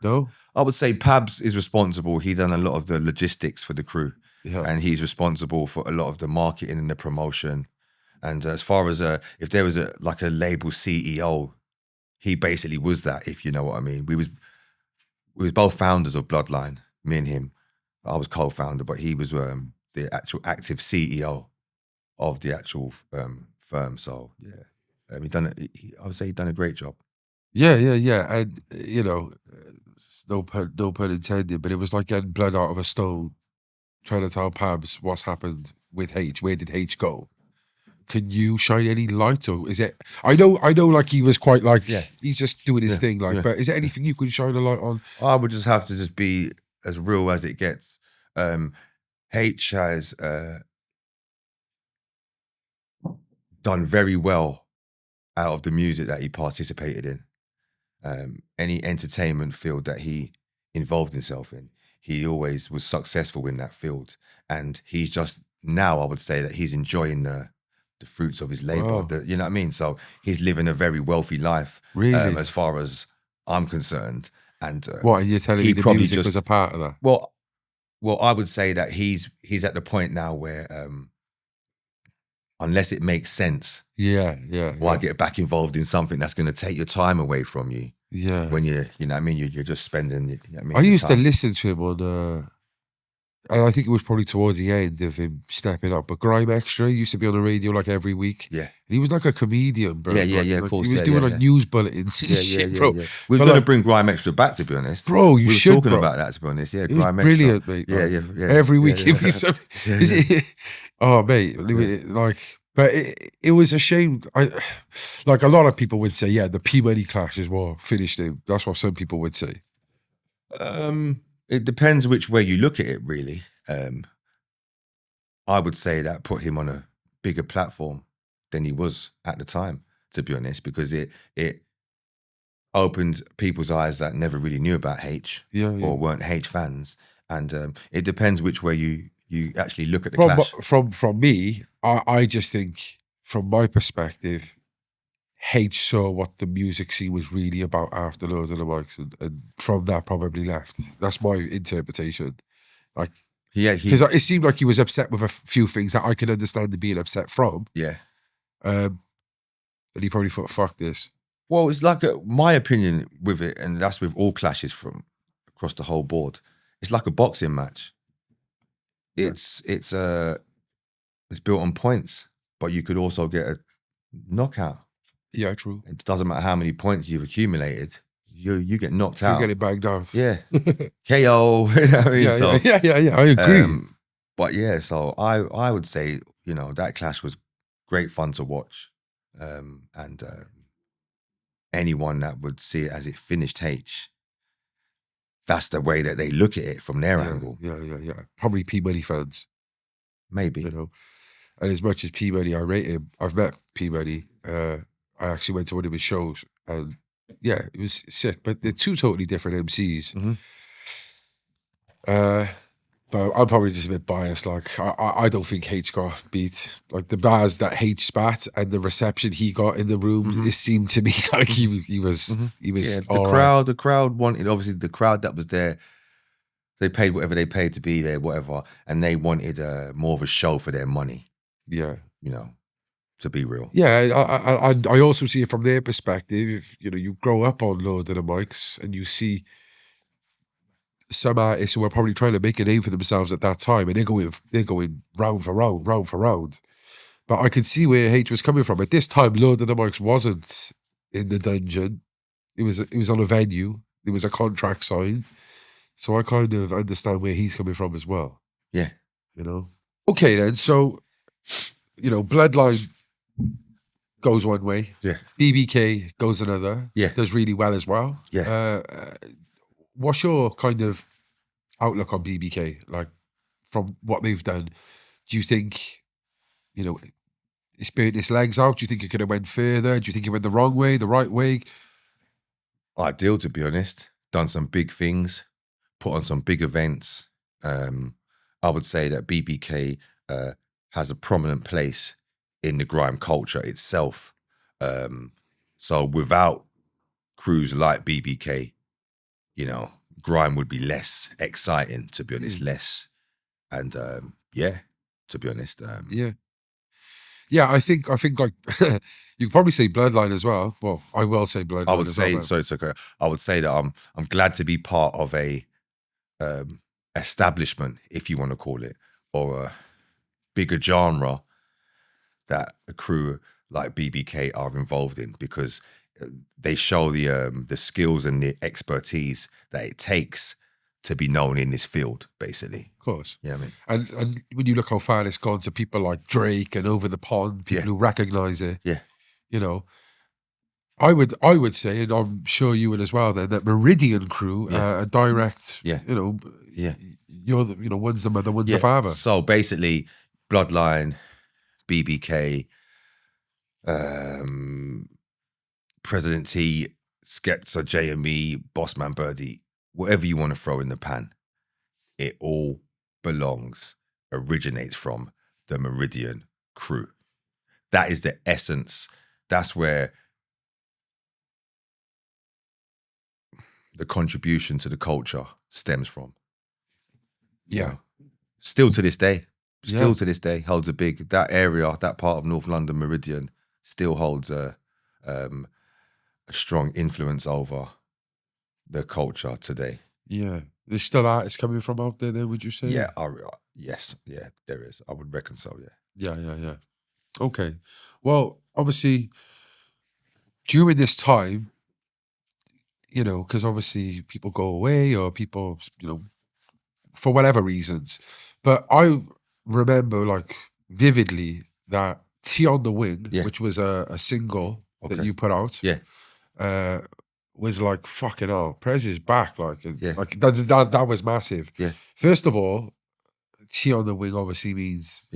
No. I would say Pabs is responsible. He done a lot of the logistics for the crew, and he's responsible for a lot of the marketing and the promotion. And as far as if there was a label CEO, he basically was that. If you know what I mean, we was both founders of Bloodline. Me and him. I was co-founder, but he was the actual active CEO of the actual firm. So yeah, I would say he done a great job. Yeah, and you know, no pun intended, but it was like getting blood out of a stone, trying to tell Pabs what's happened with H. Where did H go? Can you shine any light, or is it? I know, like he was quite like he's just doing his thing, like. But is there anything you can shine a light on? I would just have to just be as real as it gets. H has done very well out of the music that he participated in. any entertainment field that he involved himself in, he always was successful in that field. And he's just now, I would say that he's enjoying the fruits of his labor. Wow. You know what I mean? So he's living a very wealthy life, Really? as far as I'm concerned. And What, and you're telling me the music was a part of that? Well, I would say that he's at the point now where unless it makes sense, why get back involved in something that's going to take your time away from you? Yeah. When you know what I mean, you're just spending. You know what I mean, I used to time. listen to him on, and I think it was probably towards the end of him stepping up. But Grime Extra used to be on the radio like every week. Yeah. And he was like a comedian, bro. Yeah, Like, of course. He was doing like news bulletins and shit, bro. Yeah. We're going to bring Grime Extra back, to be honest. Bro, you should, We were talking bro. about that, to be honest. Yeah, It was Grime brilliant, Extra. mate. Yeah. Every week he'd be something. Is it? Oh, mate. Like, but it was a shame. Like a lot of people would say, yeah, the P-Money clash is what finished him. That's what some people would say. It depends which way you look at it, really. I would say that put him on a bigger platform than he was at the time, to be honest, because it opened people's eyes that never really knew about H or weren't H fans. And it depends which way you actually look at the clash. From me, I just think, from my perspective, H saw what the music scene was really about after Lord of the Mics, and from that probably left. That's my interpretation. Like, because it seemed like he was upset with a few things that I could understand him being upset from. Yeah. And he probably thought, fuck this. Well, it's like my opinion with it, and that's with all clashes from across the whole board. It's like a boxing match. It's built on points, but you could also get a knockout. Yeah, true. It doesn't matter how many points you've accumulated. You get knocked out. You get it banged out. Yeah. KO. You know what I mean? Yeah. I agree. But yeah, so I would say, that clash was great fun to watch. And anyone that would see it as it finished H, that's the way that they look at it from their angle. Yeah. Probably P-Money fans. Maybe. And as much as P-Money, I rate him. I've met P-Money. I actually went to one of his shows, and yeah, it was sick. But they're two totally different MCs. Mm-hmm. But I'm probably just a bit biased. Like, I don't think H got beat. Like, the bars that H spat and the reception he got in the room, it seemed to me like he was. Yeah, the crowd wanted, obviously the crowd that was there, they paid whatever they paid to be there, whatever, and they wanted more of a show for their money. Yeah. To be real. Yeah, I also see it from their perspective. You grow up on Lord of the Mics and you see some artists who are probably trying to make a name for themselves at that time, and they're going round for round. But I could see where H was coming from. At this time, Lord of the Mics wasn't in the dungeon. It was on a venue. There was a contract signed. So I kind of understand where he's coming from as well. Yeah. Okay then, so Bloodline goes one way. Yeah. BBK goes another. Yeah. Does really well as well. Yeah. What's your kind of outlook on BBK? Like, from what they've done, do you think, it's burnt its legs out? Do you think it could have went further? Do you think it went the wrong way, the right way? Ideal, to be honest. Done some big things, put on some big events. I would say that BBK has a prominent place in the grime culture itself. So without crews like BBK, grime would be less exciting, to be honest, less. And to be honest. Yeah, I think like you could probably say Bloodline as well. Well, I will say Bloodline. I would say so. It's okay. I would say that I'm glad to be part of a establishment, if you want to call it, or a bigger genre that a crew like BBK are involved in, because they show the skills and the expertise that it takes to be known in this field, basically. Of course. You know what I mean? And when you look how far it's gone to people like Drake and Over the Pond, people who recognize it. Yeah. I would say, and I'm sure you would as well, then, that Meridian crew, a direct, you're the, one's the mother, one's the father. So basically, Bloodline, BBK, President T, Skepta, J&B, Bossman Birdie, whatever you want to throw in the pan, it all originates from the Meridian crew. That is the essence. That's where the contribution to the culture stems from. You know? Still to this day, holds a big, that area, that part of North London, Meridian, still holds a strong influence over the culture today. Yeah. There's still artists coming from out there, would you say? Yeah, yes, yeah, there is. I would reckon so, yeah. Yeah. Okay. Well, obviously, during this time, you know, because obviously people go away or people, you know, for whatever reasons. But I remember like vividly that Tea on the Wing, which was a single that you put out. Yeah. Was like, fucking hell, Prez is back. Like, like that was massive. Yeah. First of all, Tea on the Wing obviously means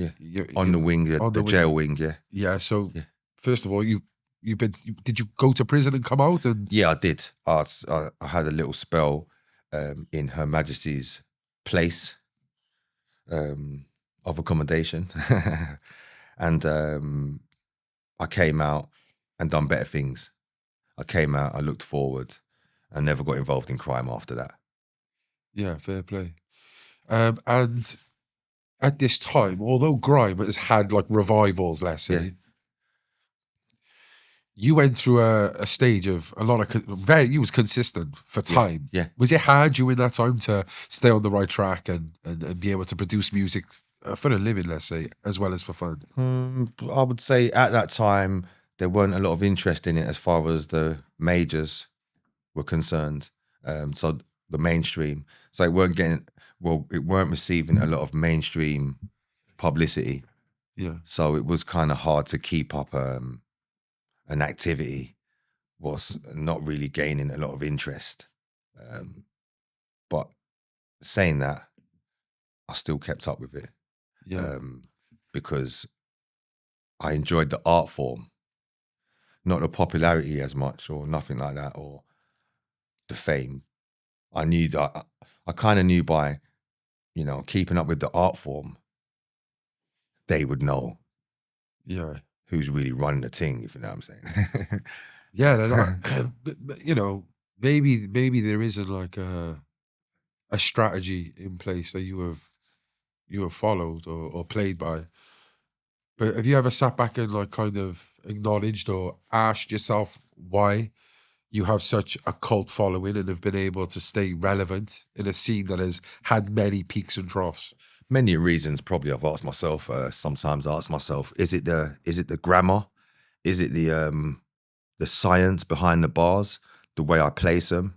on the wing, the jail wing, Yeah. So first of all, did you go to prison and come out? And yeah, I did. I had a little spell in Her Majesty's place of accommodation, and I came out and done better things. I came out, I looked forward, I never got involved in crime after that. Yeah, fair play. And at this time, although grime has had like revivals, let's say, you went through a stage of a lot of you was consistent for time. Yeah. Was it hard during that time to stay on the right track and be able to produce music for a living, let's say, as well as for fun? I would say at that time, there weren't a lot of interest in it as far as the majors were concerned. So the mainstream. So it weren't receiving a lot of mainstream publicity. Yeah. So it was kind of hard to keep up an activity, was not really gaining a lot of interest. But saying that, I still kept up with it. Yeah. Because I enjoyed the art form, not the popularity as much or nothing like that, or the fame. I knew that I kind of knew by, you know, keeping up with the art form, they would know who's really running the thing, if you know what I'm saying. Yeah, but, you know, maybe there isn't like a strategy in place that you have followed or played by. But have you ever sat back and like kind of acknowledged or asked yourself why you have such a cult following and have been able to stay relevant in a scene that has had many peaks and troughs? Many reasons. Probably I've asked myself. Sometimes asked myself: is it the grammar? Is it the science behind the bars? The way I place them?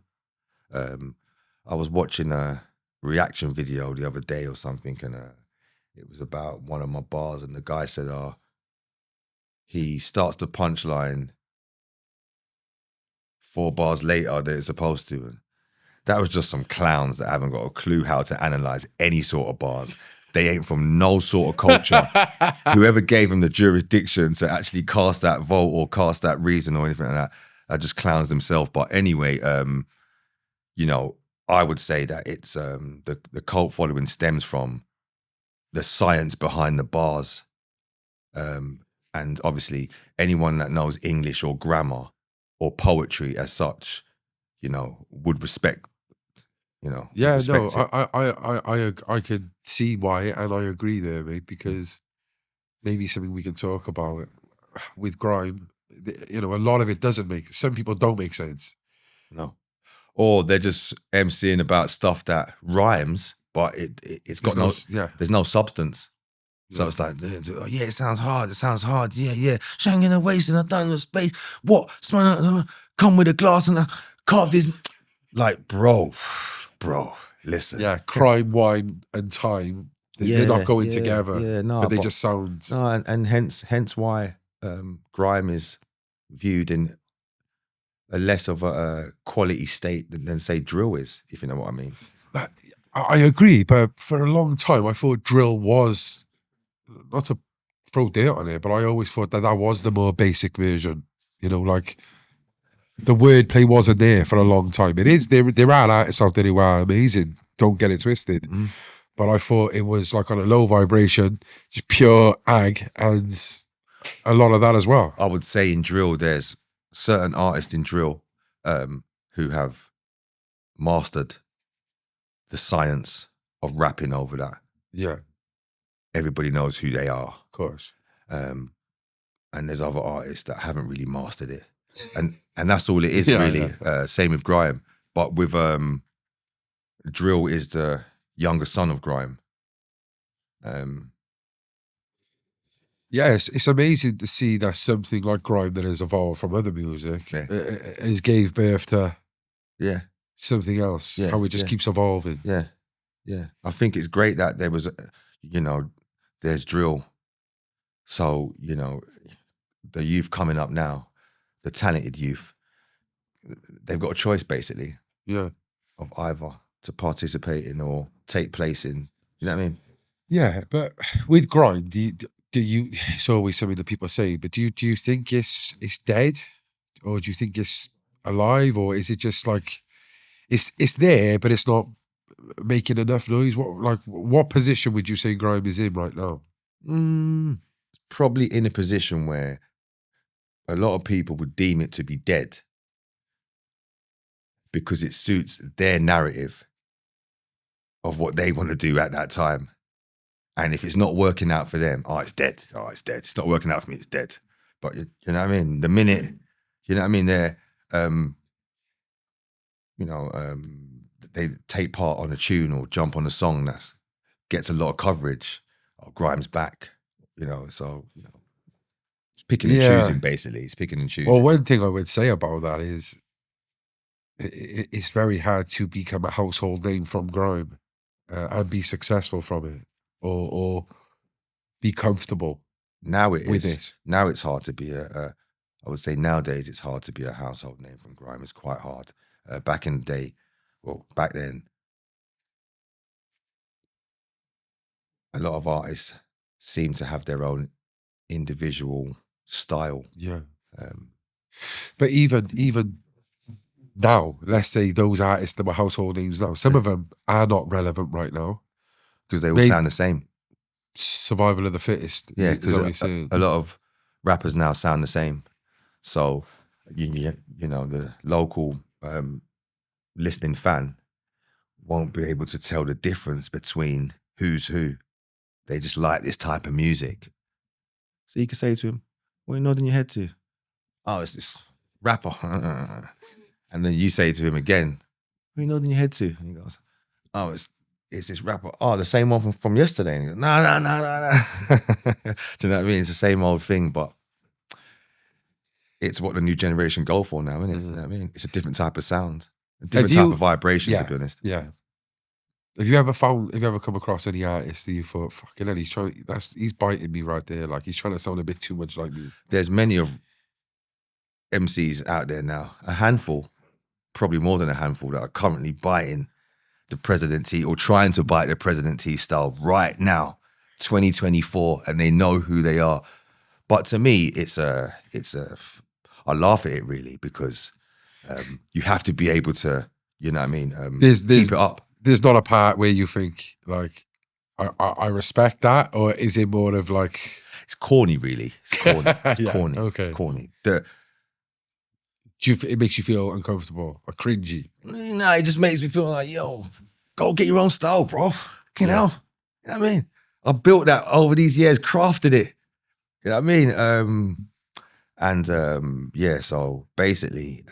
I was watching a reaction video the other day or something, and it was about one of my bars, and the guy said, he starts the punchline 4 bars later than it's supposed to. And that was just some clowns that haven't got a clue how to analyze any sort of bars. They ain't from no sort of culture. Whoever gave them the jurisdiction to actually cast that vote or cast that reason or anything like that, are just clowns themselves. But anyway, you know, I would say that it's the cult following stems from the science behind the bars. And obviously anyone that knows English or grammar or poetry as such, you know, would respect, you know. Yeah, no, it. I can see why, and I agree there, mate, because maybe something we can talk about with grime. You know, a lot of it doesn't make, some people don't make sense. No. Or they're just MCing about stuff that rhymes, but it's got there's no substance. So it's like, yeah, it sounds hard. Yeah. Shanging a waist and I done the space. What? Come with a glass and I carved his. Like, bro, listen. Yeah, crime, wine, and time. They're not going together. Yeah, no, but they just sound. No, and hence why grime is viewed in a less of a quality state than say drill is, if you know what I mean. But I agree, but for a long time I thought drill was, not to throw dirt on it, but I always thought that was the more basic version. You know, like the wordplay wasn't there for a long time. It is, there are artists out there who are amazing, don't get it twisted. But I thought it was like on a low vibration, just pure ag, and a lot of that as well. I would say in drill, there's certain artists in drill who have mastered the science of rapping over that. Yeah, Everybody knows who they are. of course. And there's other artists that haven't really mastered it. And that's all it is, Yeah, really. Same with grime. But with drill is the younger son of grime. Yeah, it's amazing to see that something like grime that has evolved from other music has gave birth to something else. Yeah, How it just keeps evolving. Yeah. I think it's great that there was, there's drill. So, the youth coming up now, the talented youth, they've got a choice basically. Yeah. Of either to participate in or take place in. You know what I mean? Yeah, but with grime, do you? It's always something that people say, but do you think it's dead, or do you think it's alive, or is it just like it's there, but it's not making enough noise? What position would you say grime is in right now? It's probably in a position where a lot of people would deem it to be dead because it suits their narrative of what they want to do at that time. And if it's not working out for them, it's dead. It's dead. It's not working out for me, it's dead. But you know what I mean? The minute, you know what I mean, they're, they take part on a tune or jump on a song that gets a lot of coverage, Grime's back, so, it's picking and choosing, basically. It's picking and choosing. Well, one thing I would say about that is it's very hard to become a household name from grime and be successful from it. Or be comfortable. Now it with is. It. Now it's hard to be I would say nowadays it's hard to be a household name from grime. It's quite hard. Back in the day, back then, a lot of artists seem to have their own individual style. Yeah. But even now, let's say those artists that were household names now, some of them are not relevant right now. Because they all sound the same. Survival of the fittest. Yeah, because a lot of rappers now sound the same. So, the local listening fan won't be able to tell the difference between who's who. They just like this type of music. So you can say to him, what are you nodding your head to? Oh, it's this rapper. And then you say to him again, what are you nodding your head to? And he goes, oh, it's this rapper. Oh, the same one from yesterday. And he goes, no. Do you know what I mean? It's the same old thing, but it's what the new generation go for now, isn't it? You know what I mean? It's a different type of sound, a different type of vibration, to be honest. Yeah. Have you ever come across any artist that you thought, fucking hell, he's biting me right there, like he's trying to sound a bit too much like me? There's many of MCs out there now, a handful, probably more than a handful, that are currently biting the President T or trying to bite the President T style right now, 2024, and they know who they are. But to me, I laugh at it really because you have to be able to, you know what I mean, keep it up. There's not a part where you think like, I respect that, or is it more of like... It's corny really. It's corny. It's corny. Okay. It's corny. It makes you feel uncomfortable or cringy? No, it just makes me feel like, yo, go get your own style, bro. You know what I mean? I built that over these years, crafted it. You know what I mean? So basically,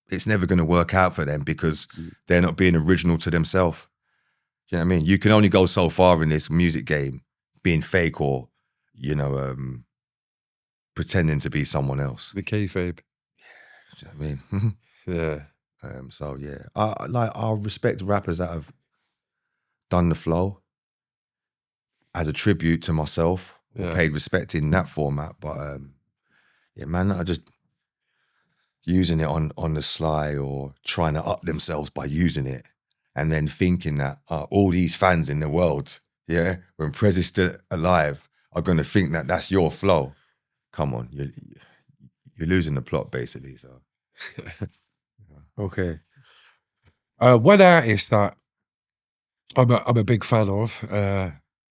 it's never going to work out for them because they're not being original to themselves. You know what I mean? You can only go so far in this music game being fake or, pretending to be someone else. The kayfabe. Do you know what I mean? Yeah. I respect rappers that have done the flow as a tribute to myself, or paid respect in that format. But man, are just using it on the sly or trying to up themselves by using it, and then thinking that all these fans in the world, when Prez is still alive, are going to think that that's your flow. Come on, you're losing the plot basically. So Okay. One artist that I'm a big fan of,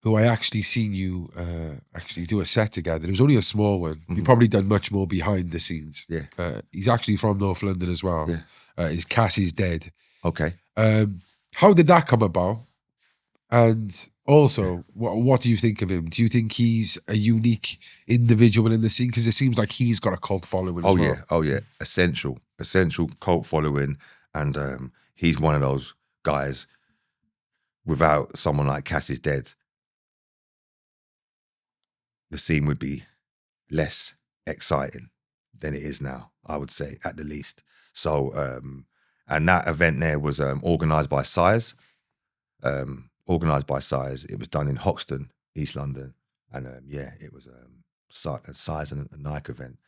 who I actually seen you actually do a set together. It was only a small one. You've probably done much more behind the scenes. Yeah. He's actually from North London as well. Yeah. He's Cassis Dead. Okay. How did that come about? And also, what do you think of him? Do you think he's a unique individual in the scene? Because it seems like he's got a cult following as well. Oh yeah, essential cult following, and he's one of those guys. Without someone like Cassis Dead, the scene would be less exciting than it is now, I would say, at the least. So, and that event there was organised by Size. It was done in Hoxton, East London, and it was a Size and a Nike event.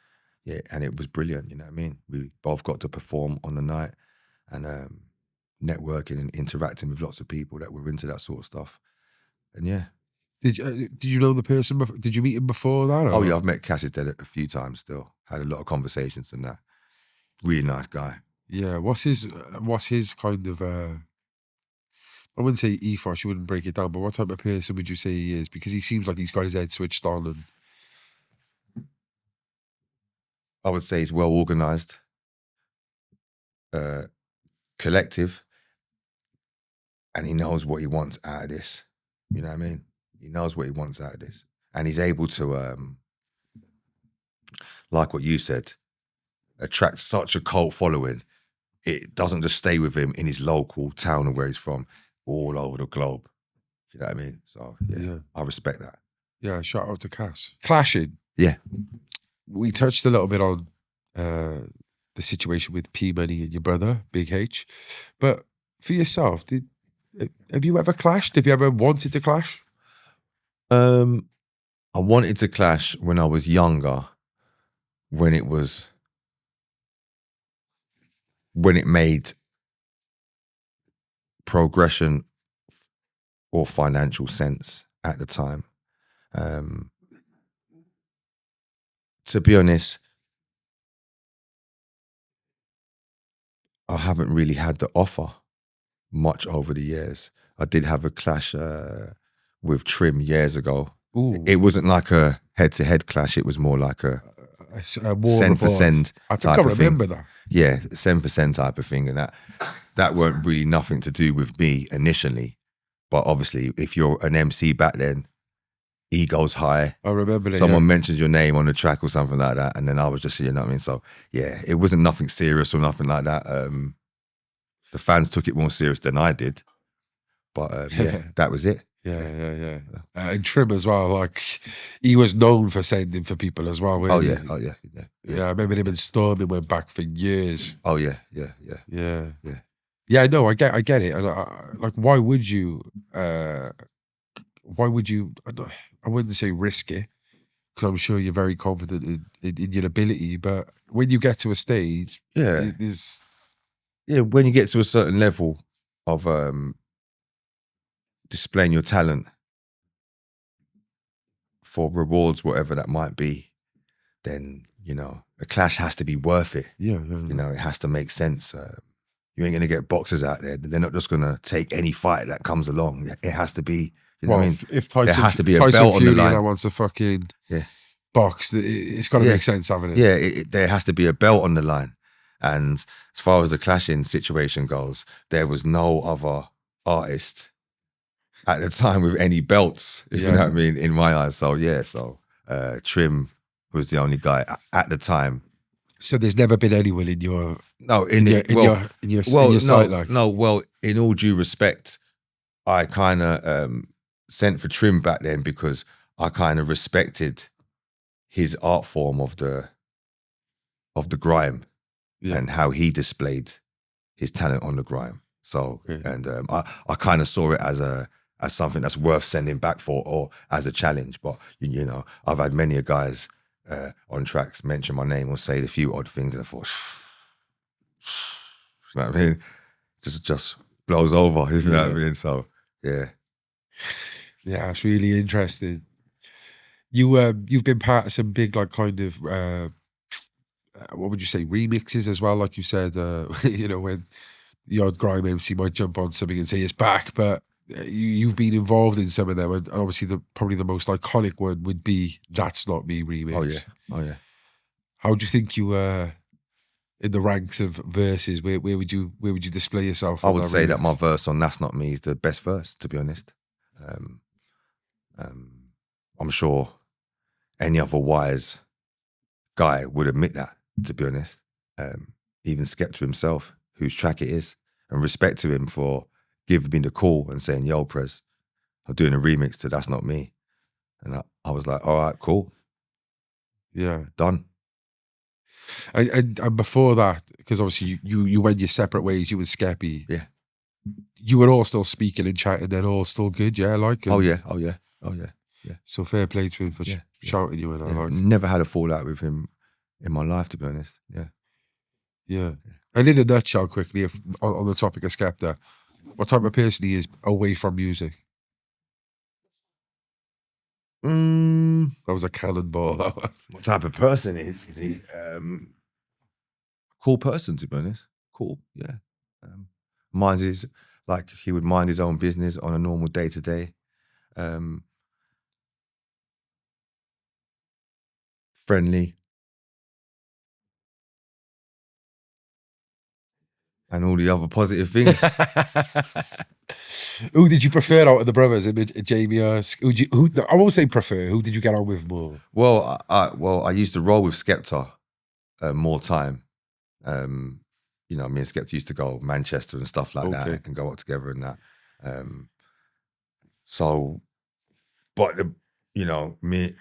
Yeah, and it was brilliant. You know what I mean? We both got to perform on the night, and networking and interacting with lots of people that were into that sort of stuff. And yeah. Did you know the person? Did you meet him before that? Or? Oh yeah, I've met Cassis Dead a few times still. Had a lot of conversations and that. Really nice guy. Yeah. What's his kind of I wouldn't say ethos, you wouldn't break it down, but what type of person would you say he is? Because he seems like he's got his head switched on and I would say he's well organised, collective, and he knows what he wants out of this. You know what I mean? He knows what he wants out of this. And he's able to, like what you said, attract such a cult following. It doesn't just stay with him in his local town or where he's from, all over the globe. You know what I mean? So, yeah. I respect that. Yeah, shout out to Cass. Clashing. Yeah. We touched a little bit on the situation with P Money and your brother, Big H. But for yourself, have you ever clashed? Have you ever wanted to clash? I wanted to clash when I was younger, when it made progression or financial sense at the time. To be honest, I haven't really had the offer much over the years. I did have a clash with Trim years ago. Ooh. It wasn't like a head-to-head clash. It was more like a send for send. I think I remember that. Yeah, send for send type of thing, and that weren't really nothing to do with me initially. But obviously, if you're an MC back then, ego's high. I remember that. Someone mentions your name on the track or something like that, and then I was just, you know what I mean? So yeah, it wasn't nothing serious or nothing like that. The fans took it more serious than I did, but yeah, that was it. Yeah. And Trim as well, like he was known for sending for people as well. Oh yeah. I remember him and Stormy went back for years. Oh yeah. Yeah, no, I get it. And like, why would you? I wouldn't say risk it, because I'm sure you're very confident in your ability. But when you get to a stage, when you get to a certain level of displaying your talent for rewards, whatever that might be, then, you know, a clash has to be worth it. Yeah. You know, it has to make sense. You ain't going to get boxers out there. They're not just going to take any fight that comes along. It has to be, you know what I mean? If Tyson, there has to be a Tyson belt Fury on the line. wants a fucking box, it's got to make sense, haven't it? Yeah, there has to be a belt on the line. And as far as the clashing situation goes, there was no other artist at the time with any belts, if you know what I mean, in my eyes. So Trim was the only guy at the time. So there's never been anyone in your your sight, like? No, well, in all due respect, I kind of sent for Trim back then because I kind of respected his art form of the grime and how he displayed his talent on the grime. So and I kind of saw it as something that's worth sending back for, or as a challenge. But you know, I've had many a guys on tracks mention my name or say a few odd things, and I thought, you know what I mean? Just blows over, you know what I mean? So yeah, it's really interesting. You've been part of some big, like, kind of what would you say, remixes as well, like you said, you know, when the odd grime MC might jump on something and say it's back, but you've been involved in some of them, and obviously probably the most iconic one would be That's Not Me remix. Oh yeah, oh yeah. How do you think you were in the ranks of verses? Where would you display yourself? I on would that say remix? that my verse on That's Not Me is the best verse, to be honest. I'm sure any other wise guy would admit that, to be honest. Even Skepta himself, whose track it is, and respect to him for giving me the call and saying, yo, Prez, I'm doing a remix to That's Not Me. And I was like, all right, cool, Yeah. done. And before that, because obviously you went your separate ways, you and Skeppy. Yeah. You were all still speaking and chatting, then all still good, yeah? Like, Oh yeah. so fair play to him for shouting you and I like. Never had a fallout with him in my life, to be honest. Yeah. And in a nutshell, quickly, if on the topic of Skepta, what type of person he is away from music? That was a cannonball. That was. What type of person is he? Cool person, to be honest. Cool, yeah. Minds his, like he would mind his own business on a normal day to day. Friendly. And all the other positive things. Who did you prefer out of the brothers? Jamie or who? I won't say prefer. Who did you get on with more? Well, I used to roll with Skepta more time. You know, me and Skepta used to go Manchester and stuff like that and go out together and that. You know, me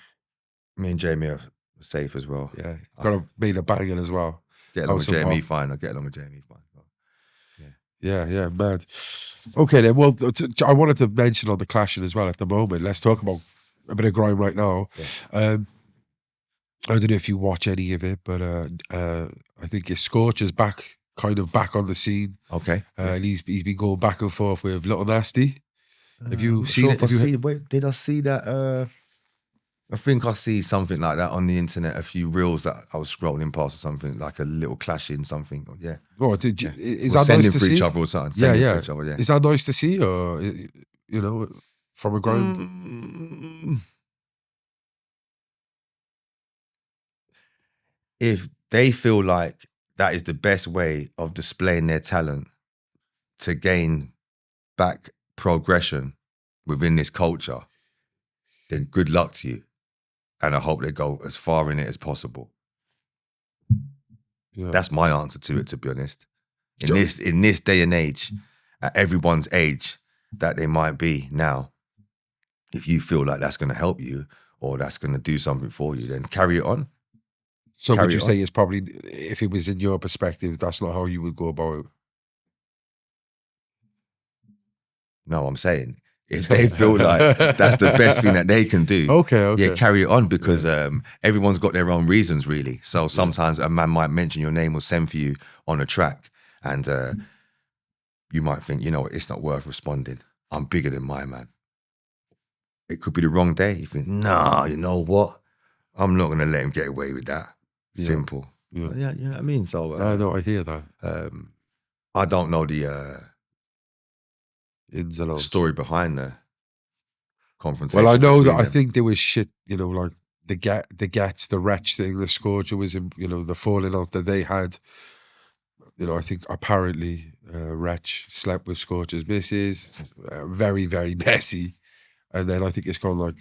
and Jamie are safe as well. Yeah, got to made a banging as well. Get along with Jamie fine. I get along with Jamie fine. Yeah, mad. Okay then, well, I wanted to mention on the clashing as well at the moment. Let's talk about a bit of grime right now. Yeah. I don't know if you watch any of it, but I think Scorch is back on the scene. Okay. And he's been going back and forth with Little Nasty. Have you seen it? Wait, did I see that? I think I see something like that on the internet, a few reels that I was scrolling past or something, like a little clashing something. Yeah. Oh, did you? Is that sending nice to for see? each other or something? Yeah. For each other, yeah. Is that nice to see, or you know, from a grime? If they feel like that is the best way of displaying their talent to gain back progression within this culture, then good luck to you. And I hope they go as far in it as possible. Yeah. That's my answer to it, to be honest. In this day and age, at everyone's age that they might be now, if you feel like that's going to help you or that's going to do something for you, then carry it on. So would you say it's probably, if it was in your perspective, that's not how you would go about it? No, I'm saying if they feel like that's the best thing that they can do, yeah, carry it on, because everyone's got their own reasons, really. So sometimes a man might mention your name or send for you on a track, and you might think, you know, it's not worth responding. I'm bigger than my man. It could be the wrong day. You think, nah, you know what? I'm not going to let him get away with that. Simple. Yeah, you know what I mean? So I hear that. I don't know the ins and outs. Story behind the confrontation. Well, I know that them. I think there was shit, you know, like the wretch thing, the Scourger was, you know, the falling out that they had. You know, I think apparently Wretch slept with Scorcher's missus, very, very messy. And then I think it's gone like,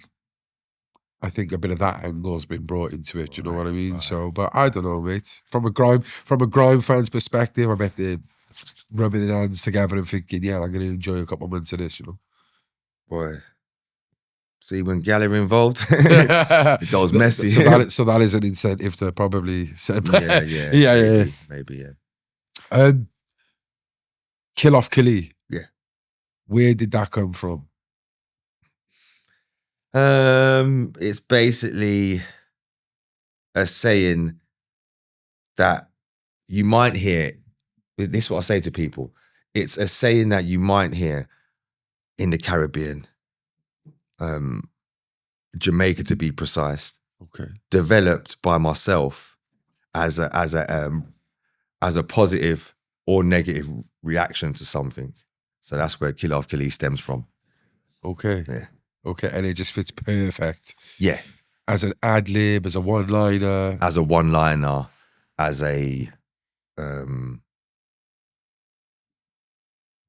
I think a bit of that angle's been brought into it. You know what I mean? Right. So, but I don't know, mate. From a grime fan's perspective, I bet they're rubbing their hands together and thinking, yeah, I'm going to enjoy a couple of months of this, you know. Boy, see, when gal are involved, it goes messy. So that is an incentive to probably send back. Maybe. Kill Off Killy. Yeah. Where did that come from? It's basically a saying that you might hear. This is what I say to people. It's a saying that you might hear in the Caribbean, Jamaica to be precise. Okay. Developed by myself as a positive or negative reaction to something. So that's where Kill Off Killy stems from. Okay. Yeah. Okay, and it just fits perfect. Yeah. As an ad lib, as a one-liner. As a one-liner, as a I'm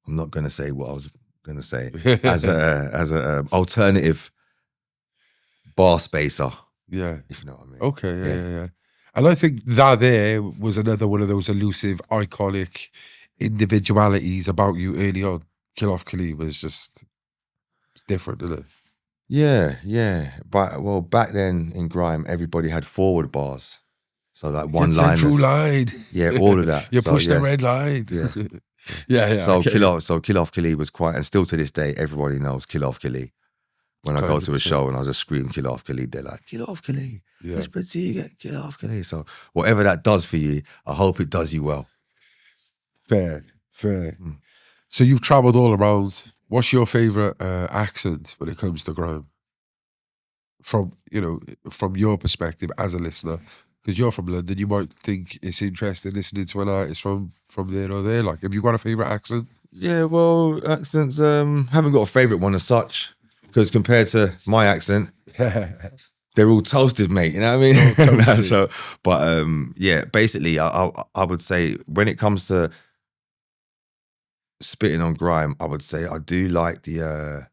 not gonna say what I was gonna say. As a alternative bar spacer, Yeah. if you know what I mean. Okay, yeah. And I think that there was another one of those elusive, iconic individualities about you early on. Kill Off Killy was just different, isn't it? Yeah. But well, back then in grime, everybody had forward bars. So like one-liners. True line. Yeah, all of that. You So, push the yeah. red line. Yeah. yeah. So okay. Kill Off Killy was quite, and still to this day, everybody knows Kill Off Killy. When I go to a 100%. show and I just scream Kill Off Killy, they're like, Kill Off Killy. Yeah. It's pretty, Kill Off Killy. So whatever that does for you, I hope it does you well. Fair. So you've travelled all around. What's your favourite accent when it comes to grime? From your perspective as a listener, because you're from London, you might think it's interesting listening to an artist from there or there. Like, have you got a favourite accent? Yeah, well, accents, haven't got a favourite one as such, because compared to my accent, they're all toasted, mate. You know what I mean? All toasted. So, but yeah, basically, I would say when it comes to spitting on grime, I would say I do like the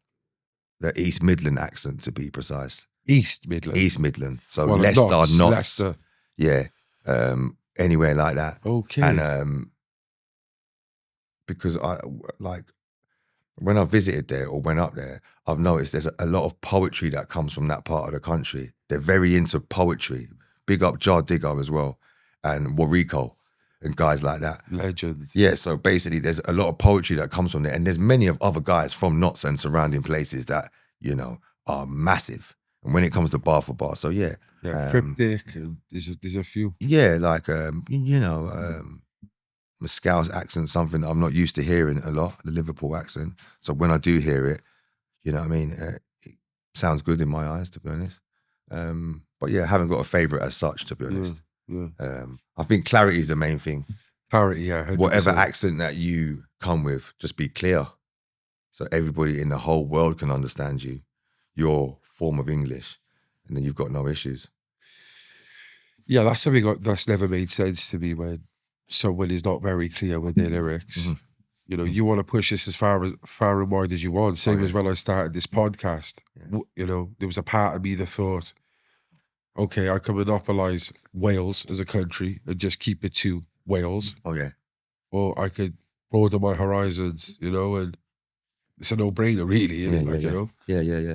East Midland accent, to be precise. East Midland. East Midland. So Well, Leicester, Notts. Leicester. Yeah. Anywhere like that. Okay. And because when I visited there or went up there, I've noticed there's a lot of poetry that comes from that part of the country. They're very into poetry. Big up Jar Digger as well, and Warrico and guys like that. Legend. Yeah, so basically there's a lot of poetry that comes from there, and there's many of other guys from Notts and surrounding places that, are massive. And when it comes to bar for bar, so yeah. Cryptic, and there's a few. Yeah, like, Mescal's accent, something that I'm not used to hearing a lot, the Liverpool accent. So when I do hear it, you know what I mean, it sounds good in my eyes, to be honest. But yeah, I haven't got a favourite as such, to be honest. Yeah. I think clarity is the main thing. Clarity, yeah. 100%. Whatever accent that you come with, just be clear. So everybody in the whole world can understand you, your form of English, and then you've got no issues. Yeah, that's something that's never made sense to me when someone is not very clear with their lyrics. Mm-hmm. You want to push this as far and wide as you want. Same as when I started this podcast. Yeah. There was a part of me that thought, okay, I can monopolise Wales as a country and just keep it to Wales. Oh yeah. Or I could broaden my horizons, and it's a no-brainer, really, isn't it? Yeah.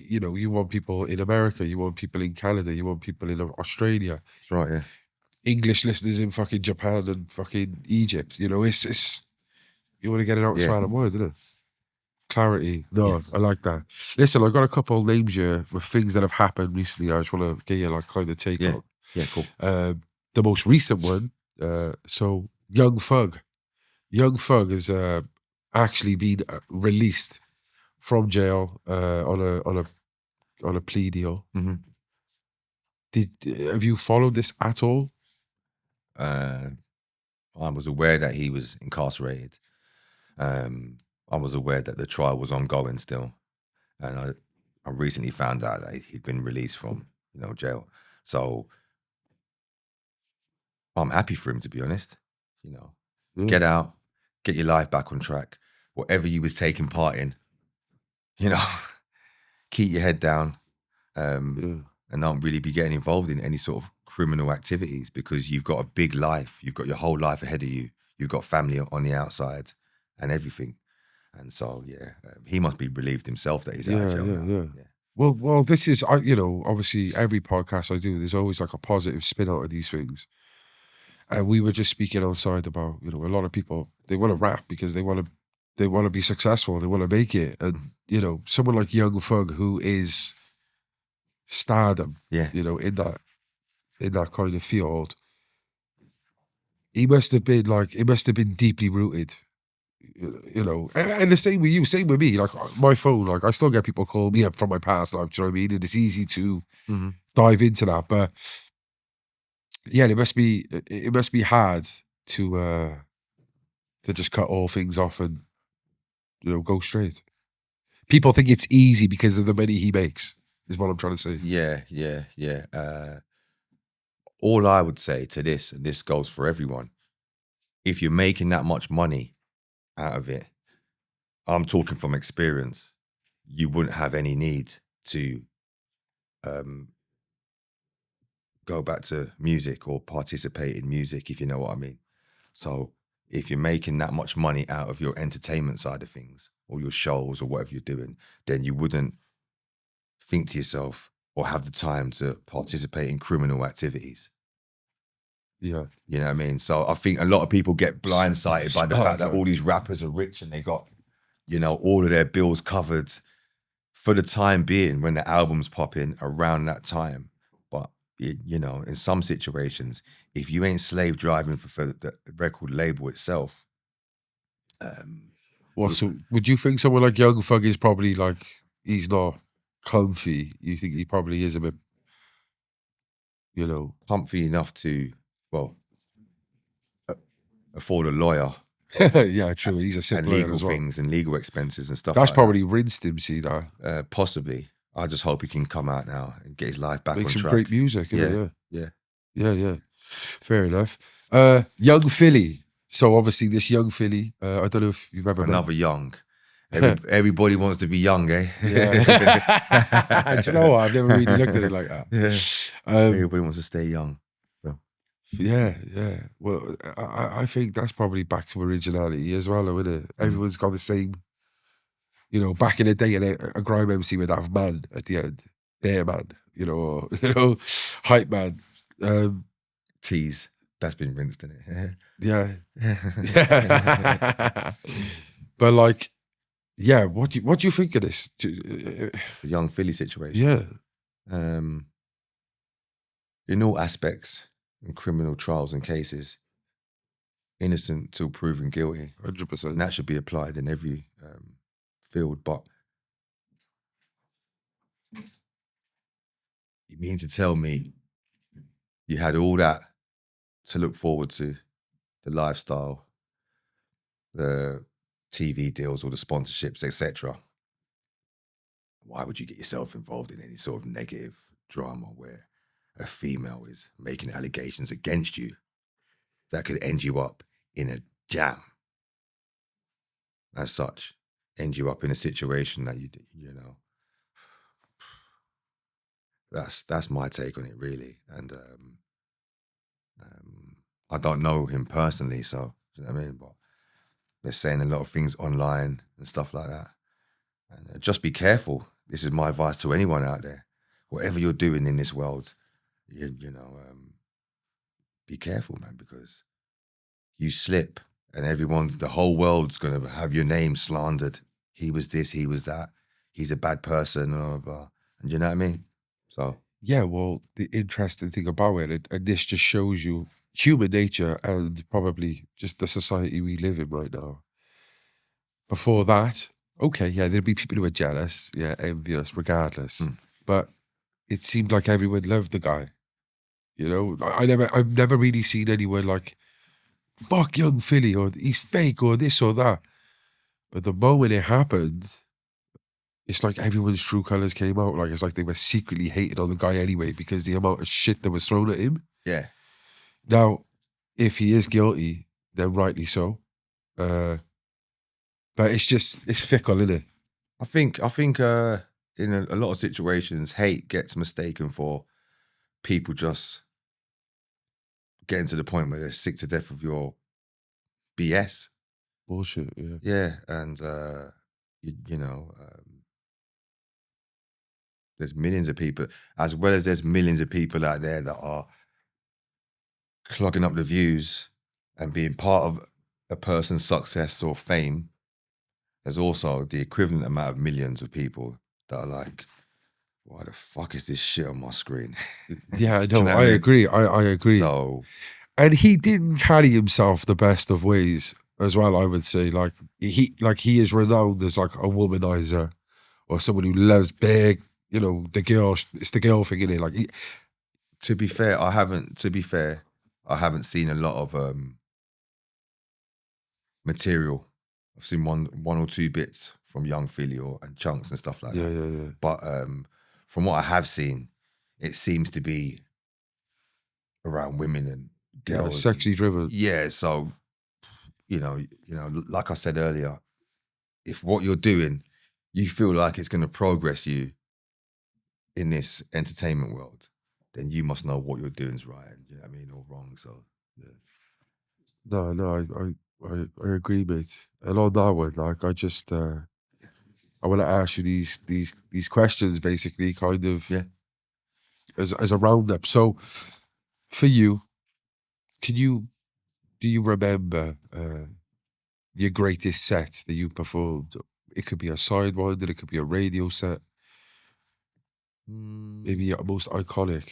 You want people in America, you want people in Canada, you want people in Australia. That's right, yeah. English listeners in fucking Japan and fucking Egypt. It's you want to get it out as far and wide, isn't it? Clarity. No, I like that. Listen, I got a couple of names here with things that have happened recently. I just want to get you kind of take on. Yeah, cool. The most recent one, so Young Thug. Young Thug has actually been released from jail on a plea deal. Mm-hmm. Have you followed this at all? I was aware that he was incarcerated. I was aware that the trial was ongoing still, and I recently found out that he'd been released from jail. So I'm happy for him, to be honest. Get out, get your life back on track. Whatever you was taking part in, keep your head down, and don't really be getting involved in any sort of criminal activities, because you've got a big life. You've got your whole life ahead of you. You've got family on the outside and everything. And so, he must be relieved himself that he's out of jail now. Yeah. Well, this is, obviously every podcast I do, there's always like a positive spin out of these things. And we were just speaking outside about, a lot of people, they want to rap because they want to be successful, they want to make it. And, someone like Young Thug, who is stardom, in that kind of field, it must have been deeply rooted. And the same with you, same with me. Like my phone, like I still get people call me up from my past life. Do you know what I mean? And it's easy to dive into that. But Yeah, it must be hard to just cut all things off and go straight. People think it's easy because of the money he makes, is what I'm trying to say. Yeah. All I would say to this, and this goes for everyone, if you're making that much money out of it, I'm talking from experience, you wouldn't have any need to go back to music or participate in music, if you know what I mean. So if you're making that much money out of your entertainment side of things or your shows or whatever you're doing, then you wouldn't think to yourself or have the time to participate in criminal activities. Yeah. You know what I mean? So I think a lot of people get blindsided by the fact that Smart, all these rappers are rich and they got, all of their bills covered for the time being when the albums pop in around that time. But, in some situations, if you ain't slave driving for the record label itself. So would you think someone like Young Thug is probably like, he's not comfy? You think he probably is a bit, comfy enough to, afford a lawyer yeah, true. He's a and simple lawyer legal as well. things and legal expenses and stuff That's like probably rinsed him, see that. that. Possibly. I just hope he can come out now and get his life back Make on some track. great music, Yeah. Yeah. Fair enough. Young Philly. So obviously this Young Philly, I don't know if you've ever Another young. Everybody wants to be young, eh? Yeah. Do you know what? I've never really looked at it like that. Yeah. Everybody wants to stay young. So. Yeah. Well, I think that's probably back to originality as well, isn't it? Everyone's got the same, back in the day, a grime MC would have man at the end. Bear man, or, hype man. Tease. That's been rinsed, isn't it? Yeah. But like, yeah, what do you think of this? The Young Philly situation. Yeah. In all aspects, in criminal trials and cases, innocent till proven guilty. 100%. And that should be applied in every field. But you mean to tell me you had all that to look forward to, the lifestyle, the TV deals or the sponsorships, etc. Why would you get yourself involved in any sort of negative drama where a female is making allegations against you that could end you up in a jam? As such, end you up in a situation that that's my take on it, really. And I don't know him personally, so you know what I mean. But they're saying a lot of things online and stuff like that. And just be careful. This is my advice to anyone out there. Whatever you're doing in this world, be careful, man, because you slip and the whole world's going to have your name slandered. He was this, he was that. He's a bad person, blah, blah, blah. And you know what I mean? So. Yeah, well, the interesting thing about it, and this just shows you human nature and probably just the society we live in right now. Before that, okay, yeah, there'd be people who are jealous, yeah, envious, regardless. But it seemed like everyone loved the guy. I've never really seen anyone like, fuck Young Philly, or he's fake, or this or that. But the moment it happened, it's like everyone's true colours came out. Like, it's like they were secretly hating on the guy anyway because the amount of shit that was thrown at him. Yeah. Now, if he is guilty, then rightly so. But it's fickle, isn't it? I think in a lot of situations, hate gets mistaken for people just getting to the point where they're sick to death of your BS. Bullshit, yeah. Yeah, and there's millions of people, as well as there's millions of people out there that are clogging up the views and being part of a person's success or fame. There's also the equivalent amount of millions of people that are like, why the fuck is this shit on my screen? Yeah, I know. You know I agree. I agree. So, and he didn't carry himself the best of ways as well, I would say. Like he is renowned as like a womanizer or someone who loves big, the girl, it's the girl thing in it. Like To be fair, I haven't seen a lot of material. I've seen one or two bits from Young Philly and Chunks and stuff like that. Yeah. But from what I have seen, it seems to be around women and girls. Yeah, sexually driven. Yeah, so you know, like I said earlier, if what you're doing, you feel like it's going to progress you in this entertainment world, then you must know what you're doing is right, and you know what I mean, or wrong. So yeah. No, I agree, mate. And on that one, like, I just I want to ask you these questions, basically, kind of as a roundup. So, for you, do you remember your greatest set that you performed? It could be a sidewinder, it could be a radio set. Maybe your most iconic.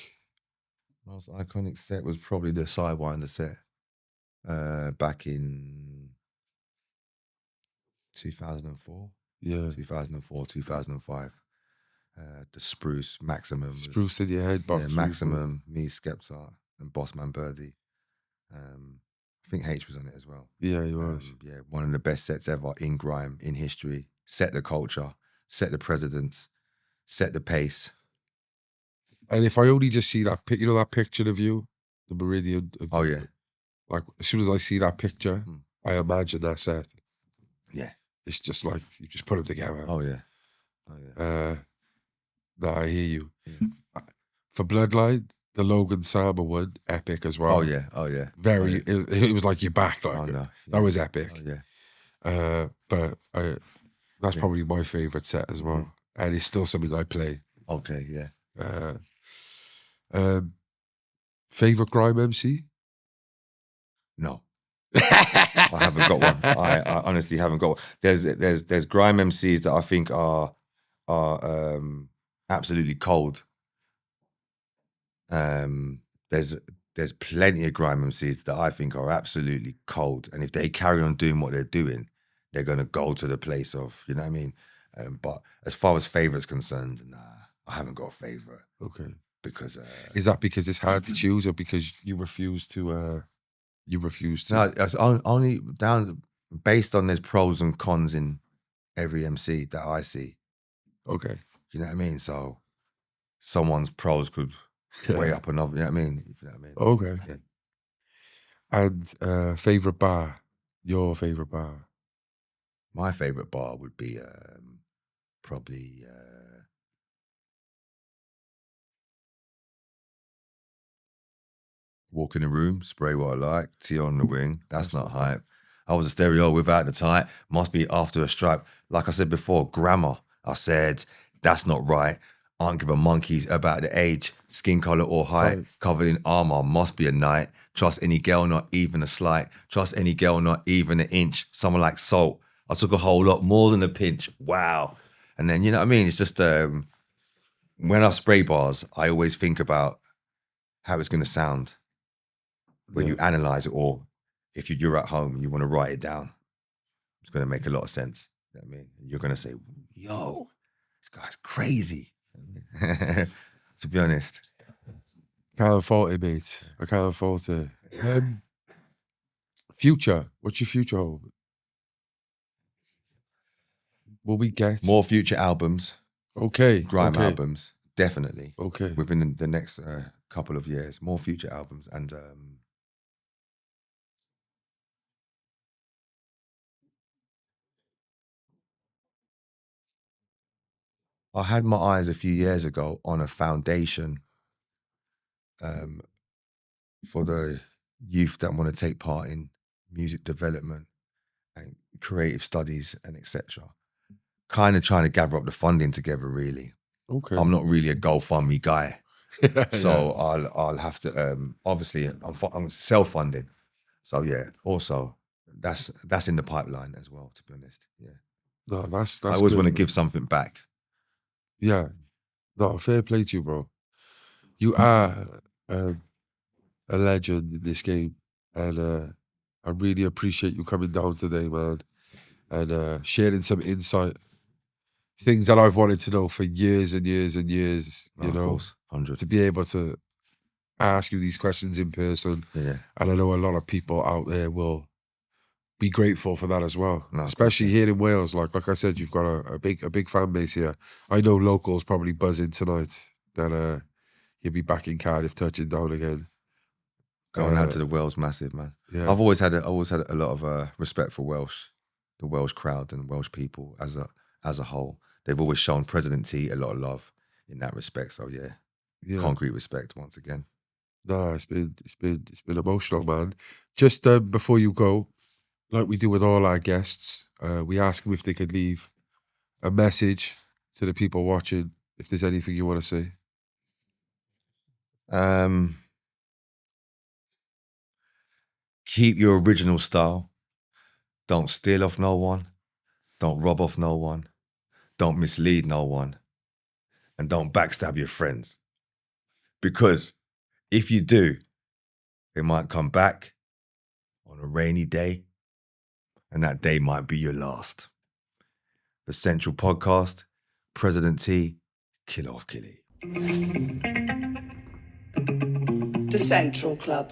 Most iconic set was probably the Sidewinder set back in 2004. Yeah. 2004, 2005. The Spruce, Maximum. Spruce in your head, box. Yeah, Maximum, me, Skepta, and Bossman Birdie. I think H was on it as well. Yeah, he was. Yeah, one of the best sets ever in grime, in history. Set the culture, set the precedents, set the pace. And if I only just see that, that picture of you, the Meridian. Oh, yeah. Like, as soon as I see that picture, I imagine that set. Yeah. It's just like, you just put them together. Oh, yeah. No, I hear you. Yeah. For Bloodline, the Logan Sama one, epic as well. Oh, yeah. Very, oh, yeah. It was like your back. Like, no. That was epic. Oh, yeah. But that's probably my favourite set as well. And it's still something I play. Okay, yeah. Favorite grime MC? No. I haven't got one. I honestly haven't got one. There's grime MCs that I think are absolutely cold. There's plenty of grime MCs that I think are absolutely cold, and if they carry on doing what they're doing, they're gonna go to the place of, you know what I mean. But as far as favourites concerned, nah, I haven't got a favourite. Okay. Because is that because it's hard to choose, or because you refuse to? No, it's only down based on there's pros and cons in every MC that I see. Okay. You know what I mean? So someone's pros could weigh up another. You know what I mean? You know what I mean? Okay. Yeah. And favorite bar? Your favorite bar? My favorite bar would be probably. Walk in the room, spray what I like, tea on the wing. That's not hype. I was a stereo without the tight. Must be after a stripe. Like I said before, grammar. I said, that's not right. I don't give a monkeys about the age, skin color or height. Covered in armor, must be a knight. Trust any girl, not even a slight. Trust any girl, not even an inch. Someone like Salt. I took a whole lot more than a pinch. Wow. And then, you know what I mean? It's just, when I spray bars, I always think about how it's going to sound when you analyze it, or if you're at home and you want to write it down. It's going to make a lot of sense. You know what I mean? You're going to say, yo, this guy's crazy. To be honest. Can't fault it, mate. I can't fault it. Future. What's your future hold? Will we get more future albums? Okay. Grime albums, definitely. Okay. Within the next couple of years, more future albums. And I had my eyes a few years ago on a foundation for the youth that want to take part in music development and creative studies and etc. Kind of trying to gather up the funding together, really. Okay. I'm not really a GoFundMe guy. So I'll have to, obviously I'm self-funding. So yeah, also that's in the pipeline as well, to be honest. Yeah. No, that's I always good, want to man. give something back. Yeah. No, fair play to you, bro. You are a legend in this game. And I really appreciate you coming down today, man. And sharing some insight. Things that I've wanted to know for years and years and years, you know. Of course, 100. To be able to ask you these questions in person. Yeah. And I know a lot of people out there will be grateful for that as well. No, Especially appreciate here in Wales. Like I said, you've got a big fan base here. I know locals probably buzzing tonight that you'll be back in Cardiff touching down again. Going out to the Welsh massive, man. Yeah. I've always had a lot of respect for the Welsh crowd and Welsh people as a whole. They've always shown President T a lot of love in that respect. So yeah. Concrete respect once again. No, it's been emotional, man. Just before you go, like we do with all our guests, we ask them if they could leave a message to the people watching. If there's anything you want to say. Keep your original style. Don't steal off no one. Don't rob off no one. Don't mislead no one. And don't backstab your friends. Because if you do, they might come back on a rainy day, and that day might be your last. The Central Podcast, President T, kill off Killy. The Central Club.